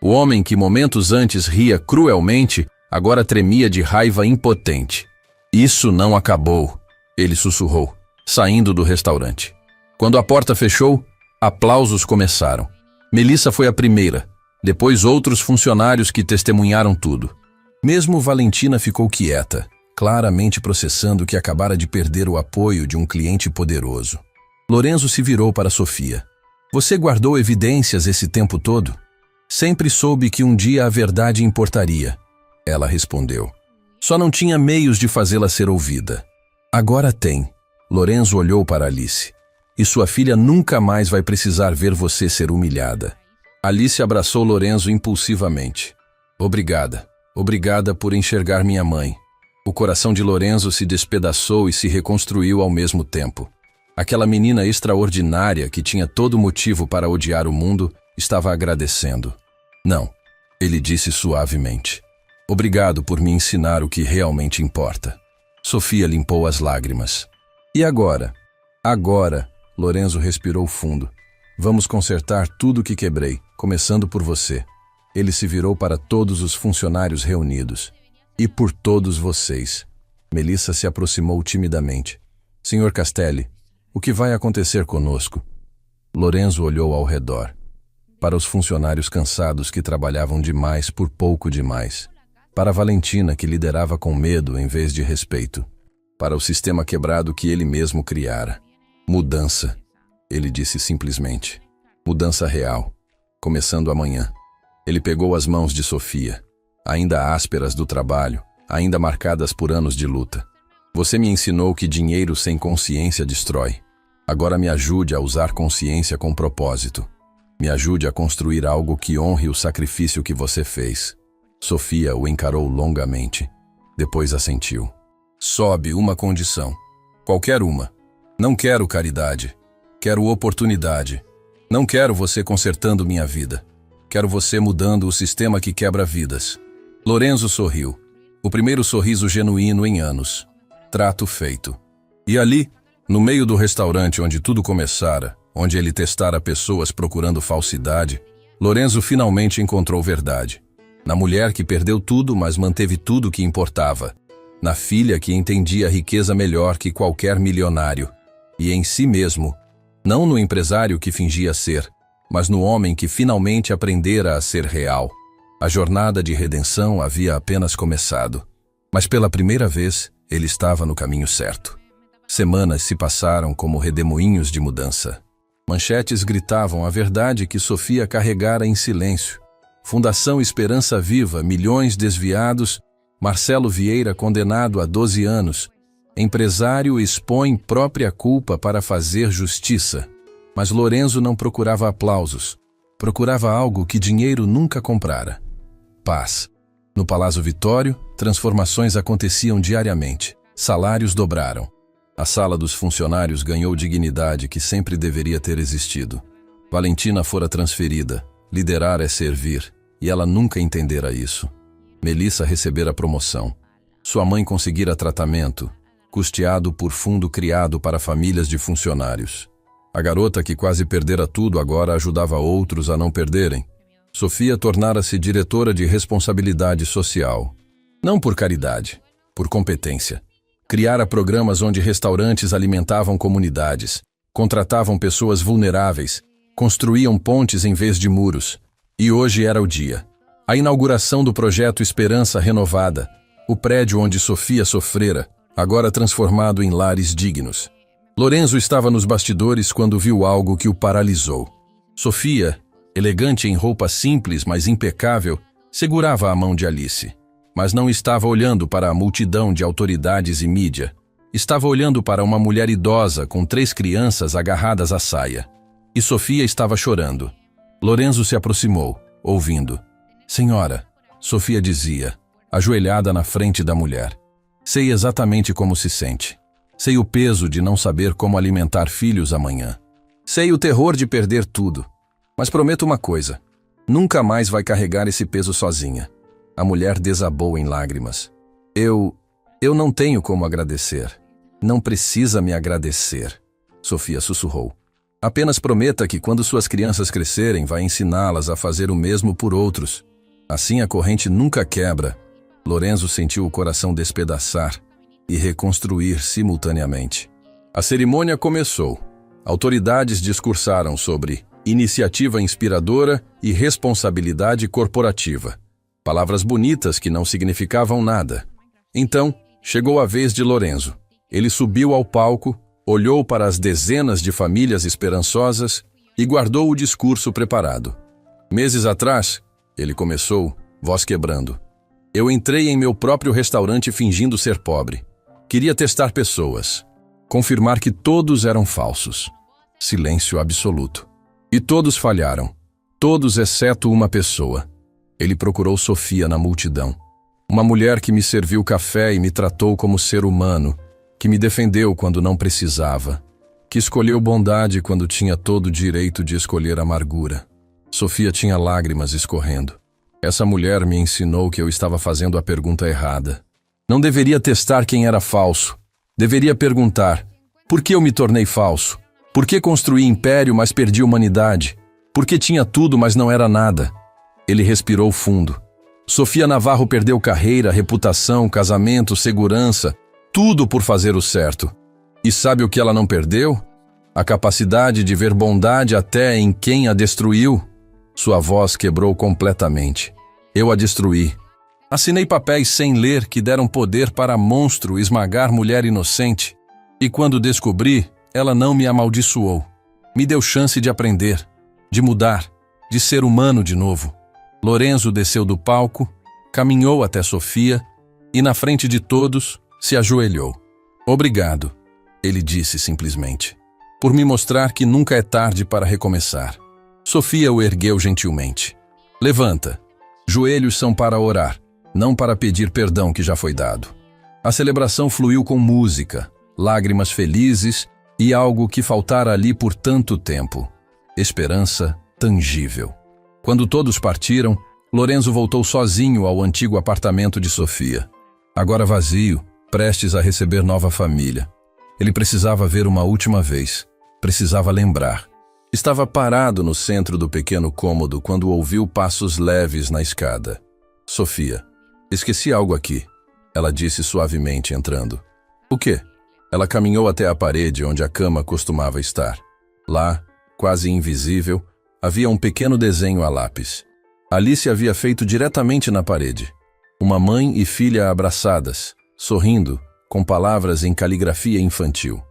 O homem que momentos antes ria cruelmente, agora tremia de raiva impotente. Isso não acabou, ele sussurrou, saindo do restaurante. Quando a porta fechou, aplausos começaram. Melissa foi a primeira, depois outros funcionários que testemunharam tudo. Mesmo Valentina ficou quieta, claramente processando que acabara de perder o apoio de um cliente poderoso. Lorenzo se virou para Sofia. Você guardou evidências esse tempo todo? Sempre soube que um dia a verdade importaria. Ela respondeu. Só não tinha meios de fazê-la ser ouvida. Agora tem. Lorenzo olhou para Alice. E sua filha nunca mais vai precisar ver você ser humilhada. Alice abraçou Lorenzo impulsivamente. Obrigada. Obrigada por enxergar minha mãe. O coração de Lorenzo se despedaçou e se reconstruiu ao mesmo tempo. Aquela menina extraordinária que tinha todo motivo para odiar o mundo estava agradecendo. Não, ele disse suavemente. Obrigado por me ensinar o que realmente importa. Sofia limpou as lágrimas. E agora? Agora, Lorenzo respirou fundo. Vamos consertar tudo o que quebrei, começando por você. Ele se virou para todos os funcionários reunidos. E por todos vocês. Melissa se aproximou timidamente. Senhor Castelli, o que vai acontecer conosco? Lorenzo olhou ao redor. Para os funcionários cansados que trabalhavam demais por pouco demais. Para Valentina, que liderava com medo em vez de respeito. Para o sistema quebrado que ele mesmo criara. Mudança, ele disse simplesmente. Mudança real. Começando amanhã. Ele pegou as mãos de Sofia. Ainda ásperas do trabalho, ainda marcadas por anos de luta. Você me ensinou que dinheiro sem consciência destrói. Agora me ajude a usar consciência com propósito. Me ajude a construir algo que honre o sacrifício que você fez. Sofia o encarou longamente. Depois assentiu. Sobe uma condição. Qualquer uma. Não quero caridade. Quero oportunidade. Não quero você consertando minha vida. Quero você mudando o sistema que quebra vidas. Lorenzo sorriu. O primeiro sorriso genuíno em anos. Trato feito. E ali, no meio do restaurante onde tudo começara, onde ele testara pessoas procurando falsidade, Lorenzo finalmente encontrou verdade. Na mulher que perdeu tudo, mas manteve tudo que importava. Na filha que entendia a riqueza melhor que qualquer milionário. E em si mesmo, não no empresário que fingia ser, mas no homem que finalmente aprendera a ser real. A jornada de redenção havia apenas começado, mas pela primeira vez ele estava no caminho certo. Semanas se passaram como redemoinhos de mudança. Manchetes gritavam a verdade que Sofia carregara em silêncio. Fundação Esperança Viva, milhões desviados, Marcelo Vieira condenado a 12 anos. Empresário expõe própria culpa para fazer justiça. Mas Lorenzo não procurava aplausos. Procurava algo que dinheiro nunca comprara. Paz. No Palácio Vitório, transformações aconteciam diariamente. Salários dobraram. A sala dos funcionários ganhou dignidade que sempre deveria ter existido. Valentina fora transferida. Liderar é servir, e ela nunca entendera isso. Melissa recebera promoção. Sua mãe conseguira tratamento, custeado por fundo criado para famílias de funcionários. A garota que quase perdera tudo agora ajudava outros a não perderem. Sofia tornara-se diretora de responsabilidade social. Não por caridade, por competência. Criara programas onde restaurantes alimentavam comunidades, contratavam pessoas vulneráveis, construíam pontes em vez de muros. E hoje era o dia. A inauguração do projeto Esperança Renovada, o prédio onde Sofia sofrera, agora transformado em lares dignos. Lorenzo estava nos bastidores quando viu algo que o paralisou. Sofia, elegante em roupa simples, mas impecável, segurava a mão de Alice. Mas não estava olhando para a multidão de autoridades e mídia. Estava olhando para uma mulher idosa com 3 crianças agarradas à saia. E Sofia estava chorando. Lorenzo se aproximou, ouvindo. Senhora, Sofia dizia, ajoelhada na frente da mulher. Sei exatamente como se sente. Sei o peso de não saber como alimentar filhos amanhã. Sei o terror de perder tudo. Mas prometo uma coisa. Nunca mais vai carregar esse peso sozinha. A mulher desabou em lágrimas. Eu não tenho como agradecer. Não precisa me agradecer, Sofia sussurrou. Apenas prometa que quando suas crianças crescerem, vai ensiná-las a fazer o mesmo por outros. Assim a corrente nunca quebra. Lorenzo sentiu o coração despedaçar e reconstruir simultaneamente. A cerimônia começou. Autoridades discursaram sobre iniciativa inspiradora e responsabilidade corporativa. Palavras bonitas que não significavam nada. Então, chegou a vez de Lorenzo. Ele subiu ao palco, olhou para as dezenas de famílias esperançosas e guardou o discurso preparado. Meses atrás, ele começou, voz quebrando. Eu entrei em meu próprio restaurante fingindo ser pobre. Queria testar pessoas. Confirmar que todos eram falsos. Silêncio absoluto. E todos falharam. Todos exceto uma pessoa. Ele procurou Sofia na multidão. Uma mulher que me serviu café e me tratou como ser humano, que me defendeu quando não precisava, que escolheu bondade quando tinha todo o direito de escolher amargura. Sofia tinha lágrimas escorrendo. Essa mulher me ensinou que eu estava fazendo a pergunta errada. Não deveria testar quem era falso. Deveria perguntar, por que eu me tornei falso? Por que construí império, mas perdi humanidade? Por que tinha tudo, mas não era nada? Ele respirou fundo. Sofia Navarro perdeu carreira, reputação, casamento, segurança, tudo por fazer o certo. E sabe o que ela não perdeu? A capacidade de ver bondade até em quem a destruiu. Sua voz quebrou completamente. Eu a destruí. Assinei papéis sem ler que deram poder para monstro esmagar mulher inocente. E quando descobri, ela não me amaldiçoou. Me deu chance de aprender, de mudar, de ser humano de novo. Lorenzo desceu do palco, caminhou até Sofia e, na frente de todos, se ajoelhou. Obrigado, ele disse simplesmente, por me mostrar que nunca é tarde para recomeçar. Sofia o ergueu gentilmente. Levanta. Joelhos são para orar, não para pedir perdão que já foi dado. A celebração fluiu com música, lágrimas felizes e algo que faltara ali por tanto tempo. Esperança tangível. Quando todos partiram, Lorenzo voltou sozinho ao antigo apartamento de Sofia. Agora vazio, prestes a receber nova família. Ele precisava ver uma última vez. Precisava lembrar. Estava parado no centro do pequeno cômodo quando ouviu passos leves na escada. Sofia. Esqueci algo aqui, ela disse suavemente entrando. O quê? Ela caminhou até a parede onde a cama costumava estar. Lá, quase invisível, Havia um pequeno desenho a lápis. Alice havia feito diretamente na parede. Uma mãe e filha abraçadas, sorrindo, com palavras em caligrafia infantil.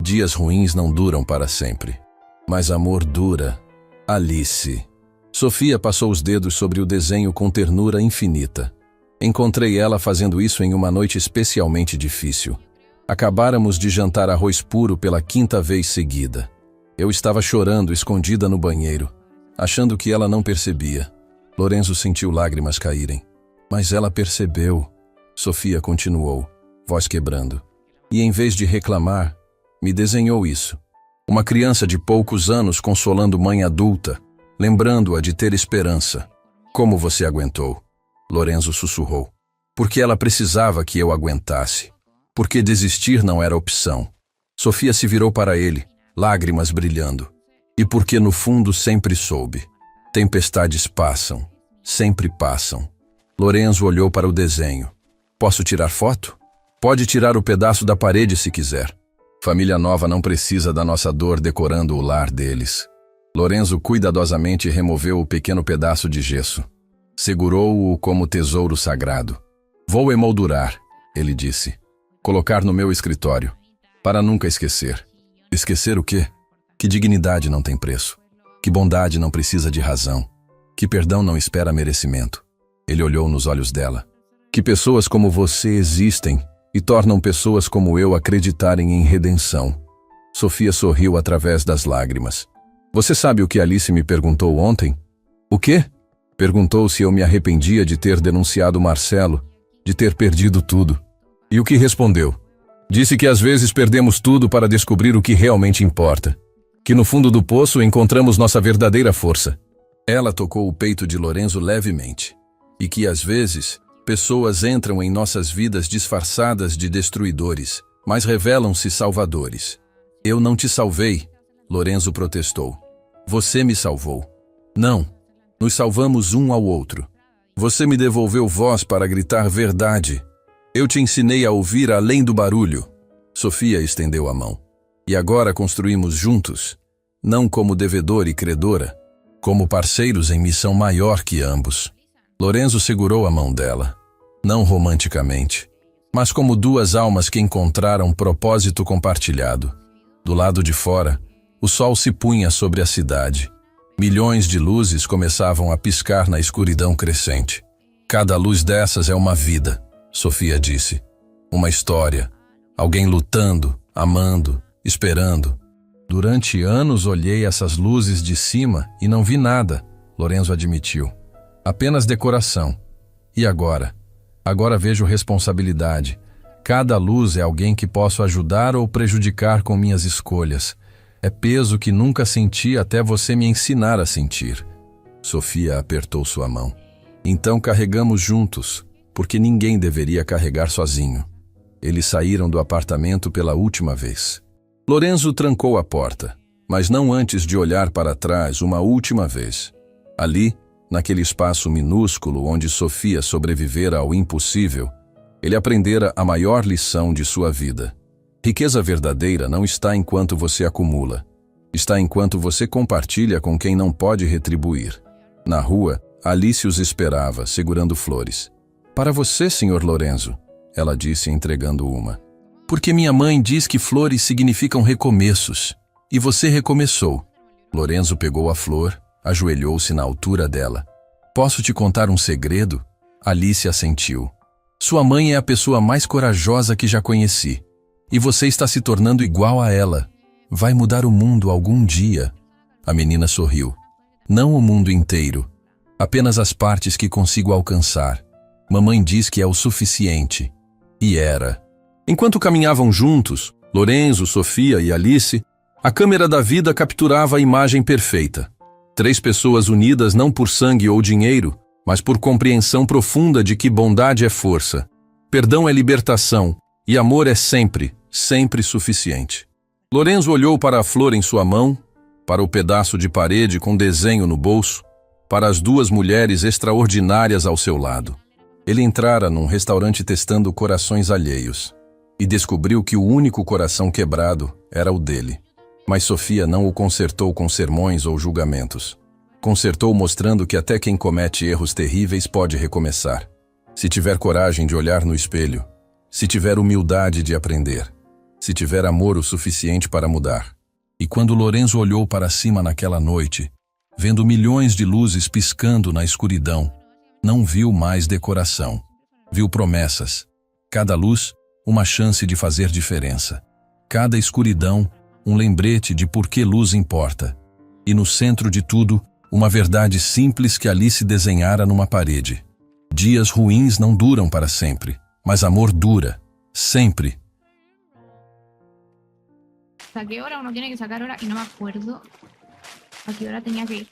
Dias ruins não duram para sempre. Mas amor dura. Alice. Sofia passou os dedos sobre o desenho com ternura infinita. Encontrei ela fazendo isso em uma noite especialmente difícil. Acabáramos de jantar arroz puro pela 5ª vez seguida. Eu estava chorando escondida no banheiro, achando que ela não percebia. Lorenzo sentiu lágrimas caírem. Mas ela percebeu. Sofia continuou, voz quebrando. E em vez de reclamar, me desenhou isso. Uma criança de poucos anos consolando mãe adulta, lembrando-a de ter esperança. Como você aguentou? Lorenzo sussurrou. Porque ela precisava que eu aguentasse. Porque desistir não era opção. Sofia se virou para ele, lágrimas brilhando. E porque no fundo sempre soube. Tempestades passam, sempre passam. Lorenzo olhou para o desenho. Posso tirar foto? Pode tirar o pedaço da parede se quiser. Família nova não precisa da nossa dor decorando o lar deles. Lorenzo cuidadosamente removeu o pequeno pedaço de gesso. Segurou-o como tesouro sagrado. Vou emoldurar, ele disse. Colocar no meu escritório. Para nunca esquecer. Esquecer o quê? Que dignidade não tem preço. Que bondade não precisa de razão. Que perdão não espera merecimento. Ele olhou nos olhos dela. Que pessoas como você existem e tornam pessoas como eu acreditarem em redenção. Sofia sorriu através das lágrimas. Você sabe o que Alice me perguntou ontem? O quê? Perguntou se eu me arrependia de ter denunciado Marcelo, de ter perdido tudo. E o que respondeu? Disse que às vezes perdemos tudo para descobrir o que realmente importa. Que no fundo do poço encontramos nossa verdadeira força. Ela tocou o peito de Lorenzo levemente. E que às vezes, pessoas entram em nossas vidas disfarçadas de destruidores, mas revelam-se salvadores. Eu não te salvei, Lorenzo protestou. Você me salvou. Não, nos salvamos um ao outro. Você me devolveu voz para gritar verdade. Eu te ensinei a ouvir além do barulho. Sofia estendeu a mão. E agora construímos juntos, não como devedor e credora, como parceiros em missão maior que ambos. Lorenzo segurou a mão dela, não romanticamente, mas como duas almas que encontraram propósito compartilhado. Do lado de fora, o sol se punha sobre a cidade. Milhões de luzes começavam a piscar na escuridão crescente. Cada luz dessas é uma vida, Sofia disse. Uma história. Alguém lutando, amando, esperando. Durante anos olhei essas luzes de cima e não vi nada, Lorenzo admitiu. Apenas decoração. E agora? Agora vejo responsabilidade. Cada luz é alguém que posso ajudar ou prejudicar com minhas escolhas. É peso que nunca senti até você me ensinar a sentir. Sofia apertou sua mão. Então carregamos juntos, porque ninguém deveria carregar sozinho. Eles saíram do apartamento pela última vez. Lorenzo trancou a porta, mas não antes de olhar para trás uma última vez. Ali, naquele espaço minúsculo onde Sofia sobrevivera ao impossível, ele aprendera a maior lição de sua vida. Riqueza verdadeira não está enquanto você acumula. Está enquanto você compartilha com quem não pode retribuir. Na rua, Alice os esperava, segurando flores. Para você, Sr. Lorenzo, ela disse, entregando uma. Porque minha mãe diz que flores significam recomeços. E você recomeçou. Lorenzo pegou a flor, ajoelhou-se na altura dela. Posso te contar um segredo? Alice assentiu. Sua mãe é a pessoa mais corajosa que já conheci. E você está se tornando igual a ela. Vai mudar o mundo algum dia. A menina sorriu. Não o mundo inteiro. Apenas as partes que consigo alcançar. Mamãe diz que é o suficiente. E era. Enquanto caminhavam juntos, Lorenzo, Sofia e Alice, a câmera da vida capturava a imagem perfeita. 3 pessoas unidas não por sangue ou dinheiro, mas por compreensão profunda de que bondade é força, perdão é libertação e amor é sempre, sempre suficiente. Lorenzo olhou para a flor em sua mão, para o pedaço de parede com desenho no bolso, para as 2 mulheres extraordinárias ao seu lado. Ele entrara num restaurante testando corações alheios e descobriu que o único coração quebrado era o dele. Mas Sofia não o consertou com sermões ou julgamentos. Consertou mostrando que até quem comete erros terríveis pode recomeçar. Se tiver coragem de olhar no espelho, se tiver humildade de aprender, se tiver amor o suficiente para mudar. E quando Lorenzo olhou para cima naquela noite, vendo milhões de luzes piscando na escuridão, não viu mais decoração. Viu promessas. Cada luz, uma chance de fazer diferença. Cada escuridão, um lembrete de por que luz importa. E no centro de tudo, uma verdade simples que ali se desenhara numa parede. Dias ruins não duram para sempre, mas amor dura, sempre. ¿A qué hora uno tiene que sacar hora? Y no me acuerdo a qué hora tenía que ir.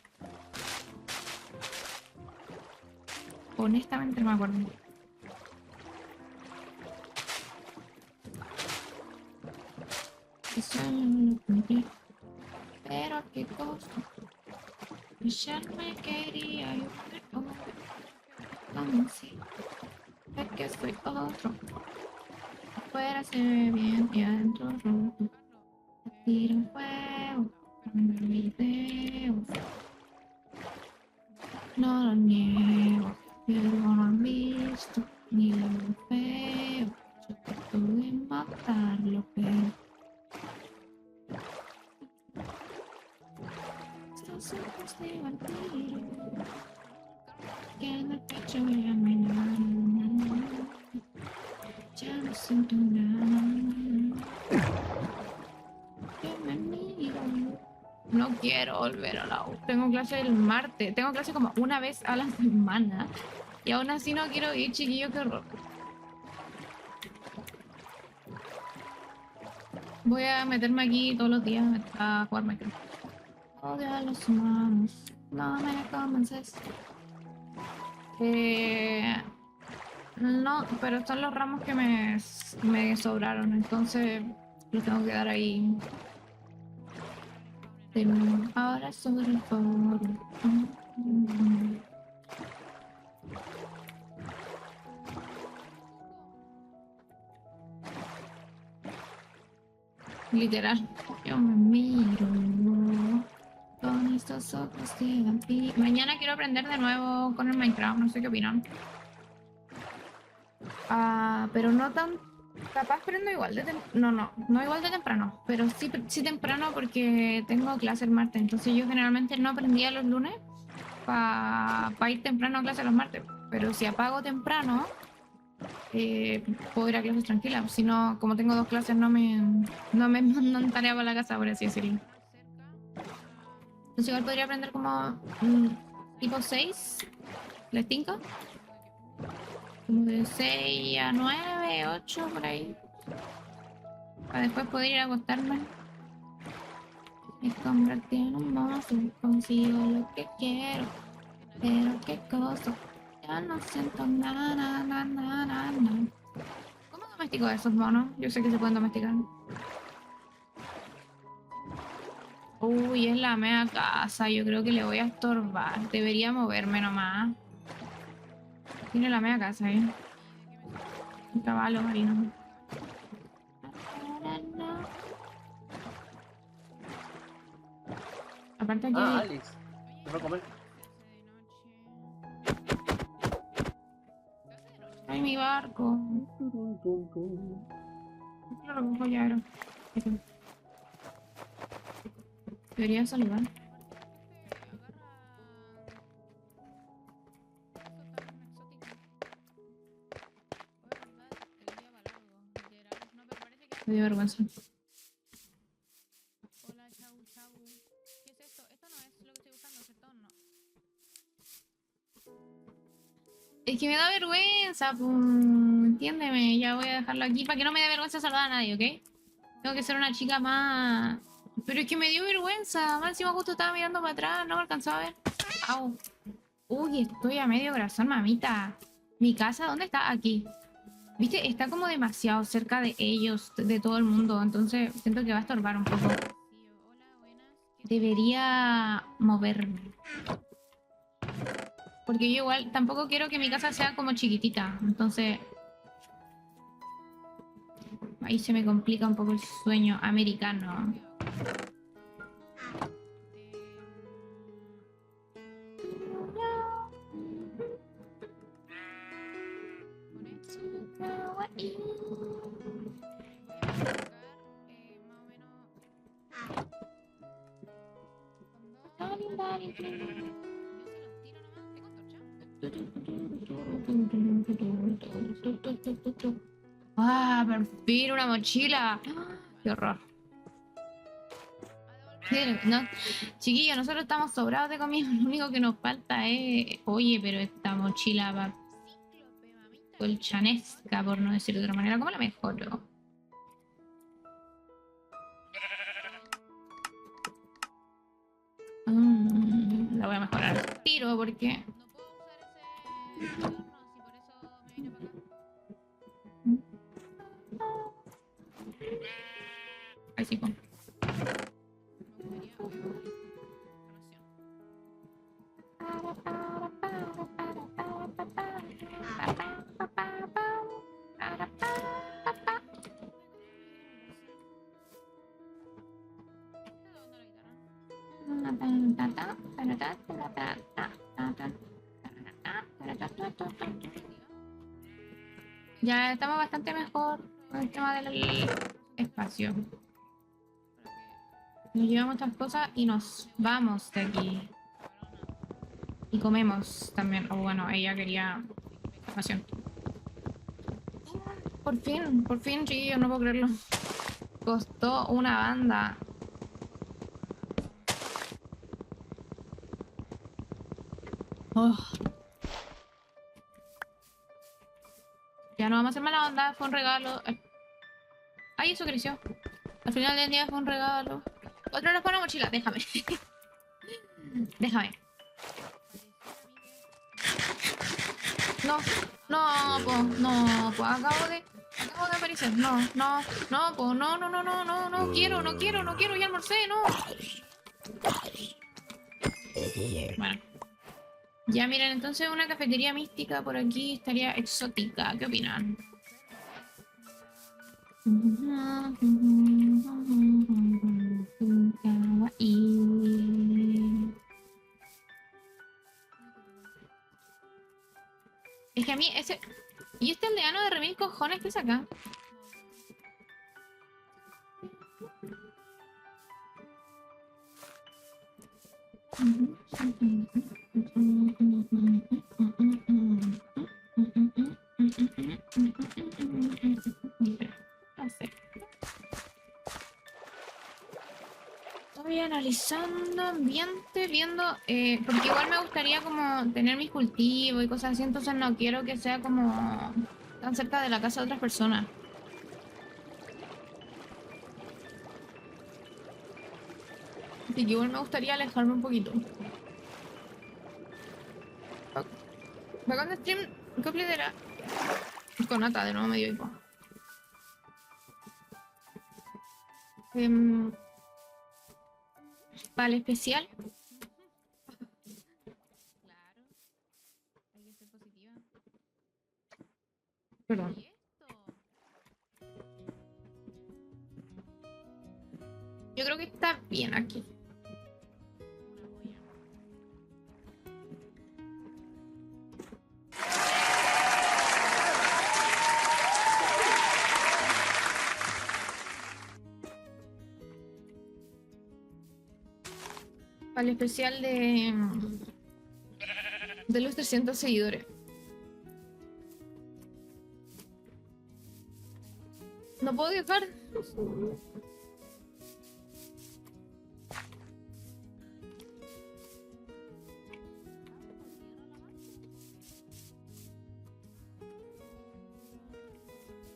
Honestamente no me acuerdo. Eso lo cumplí. Pero a qué costo. Ya me quería yo. Vamos, sí. Es que soy otro. Afuera se ve bien y adentro roto. Tiro fuego, no video. No lo niego, pero no han visto ni lo feo. Yo trato de matarlo, pero estos ojos de vampiro que en el pecho ya no hay nada. Ya no siento nada. Que me miro. No quiero volver a la U. Tengo clase el martes. Tengo clase como una vez a la semana. Y aún así no quiero ir, chiquillo, qué horror. Voy a meterme aquí todos los días a jugar Minecraft. Odio a los humanos. No me convences. No, pero son los ramos que me sobraron. Entonces los tengo que dar ahí. Pero ahora sobre el foro. Literal, yo me miro con estos ojos de vampiro. Mañana quiero aprender de nuevo con el Minecraft, no sé qué opinan. Pero no tan... Capaz prendo igual de temprano. No igual de temprano, pero sí temprano porque tengo clase el martes. Entonces yo generalmente no aprendía los lunes para ir temprano a clase los martes. Pero si apago temprano, puedo ir a clases tranquilas. Si no, como tengo dos clases, no me mandan tarea para la casa, por así decirlo. Entonces igual podría aprender como tipo 6, ¿les tinca? Como de 6 a 9, 8, por ahí. Para después poder ir a acostarme. Y convertir en un monstruo. Consigo lo que quiero. Pero qué cosa. Ya no siento nada. ¿Cómo domestico a esos monos? Yo sé que se pueden domesticar. Uy, es la mea casa. Yo creo que le voy a estorbar. Debería moverme nomás. Tiene la media casa ahí. Un caballo marino. Aparte aquí. Alex. ¿No va a comer? Ay, mi barco. Lo recojo ya, bro. Debería saludar. Me dio vergüenza. Hola, chau. ¿Qué es esto? Esto no es lo que estoy buscando, ¿cierto? No. Es que me da vergüenza, pues. Entiéndeme, ya voy a dejarlo aquí para que no me dé vergüenza saludar a nadie, ¿ok? Tengo que ser una chica más... Pero es que me dio vergüenza. Más encima justo estaba mirando para atrás, no me alcanzaba a ver. Au. Uy, estoy a medio corazón, mamita. ¿Mi casa dónde está? Aquí. Viste, está como demasiado cerca de ellos, de todo el mundo, entonces siento que va a estorbar un poco. Hola, buenas. Debería moverme. Porque yo igual tampoco quiero que mi casa sea como chiquitita, entonces... Ahí se me complica un poco el sueño americano. kawaii. Más o menos con dos. Yo se los tiro nomás. Tengo antorcha. ¡Ah, por fin una mochila! ¡Qué horror! Sí, no, chiquillos, nosotros estamos sobrados de comida. Lo único que nos falta es... Oye, pero esta mochila va Cíclope, mamita. colchanesca, por no decir de otra manera. ¿Cómo la mejoro? La voy a mejorar al tiro porque... No puedo usar ese adorno, si por eso me vine para acá. Ahí sí, pon. Me gustaría información. Ya estamos bastante mejor con el tema del espacio. Nos llevamos estas cosas y nos vamos de aquí. Y comemos también. O bueno, ella quería información. Por fin, chiquillos, no puedo creerlo. Costó una banda. Oh. Ya no vamos a hacer mala onda, fue un regalo. Ay, eso creció. Al final del día fue un regalo. Otro nos pone mochila, déjame. Déjame. No, no, po, acabo de aparecer. No, po, no quiero, ya almorcé, no. Bueno. Ya miren, entonces una cafetería mística por aquí estaría exótica. ¿Qué opinan? Es que a mí ese... ¿Y este aldeano de remil cojones que es acá? No sé. Estoy analizando ambiente, viendo, porque igual me gustaría como tener mis cultivos y cosas así, entonces no quiero que sea como tan cerca de la casa de otras personas. Así que igual me gustaría alejarme un poquito. Bacán de stream, ¿qué era? Con Nata, de nuevo medio hipo. Para el especial. Claro. Hay que ser positiva. Perdón. ¿Y esto? Yo creo que está bien aquí. Una joya. Para el especial de los 300 seguidores. No puedo dejar.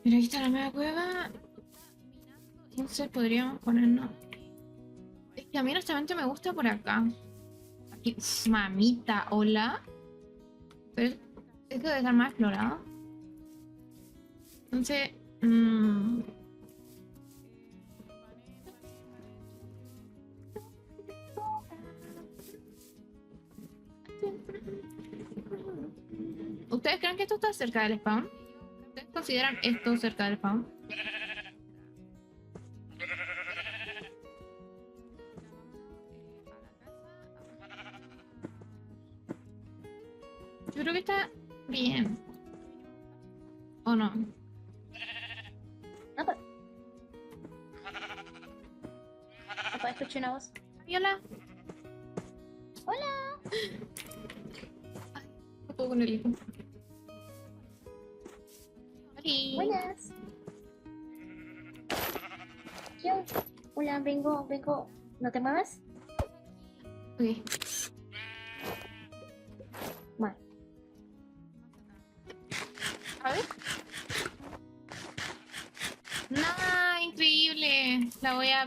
Mira, aquí está la media cueva. Entonces podríamos ponernos. Es que a mí honestamente me gusta por acá. Aquí, mamita, hola. Pero es que debe estar más explorado. Entonces. ¿Ustedes creen que esto está cerca del spawn? ¿Ustedes consideran esto cerca del spawn? Yo creo que está bien. ¿O no? Papá, escuché una voz. Viola. Hola. No puedo con el hijo. Oli. Buenas. Yo. Hola, vengo. ¿No te muevas? Ok. Bueno. A ver. Nah, increíble. La voy a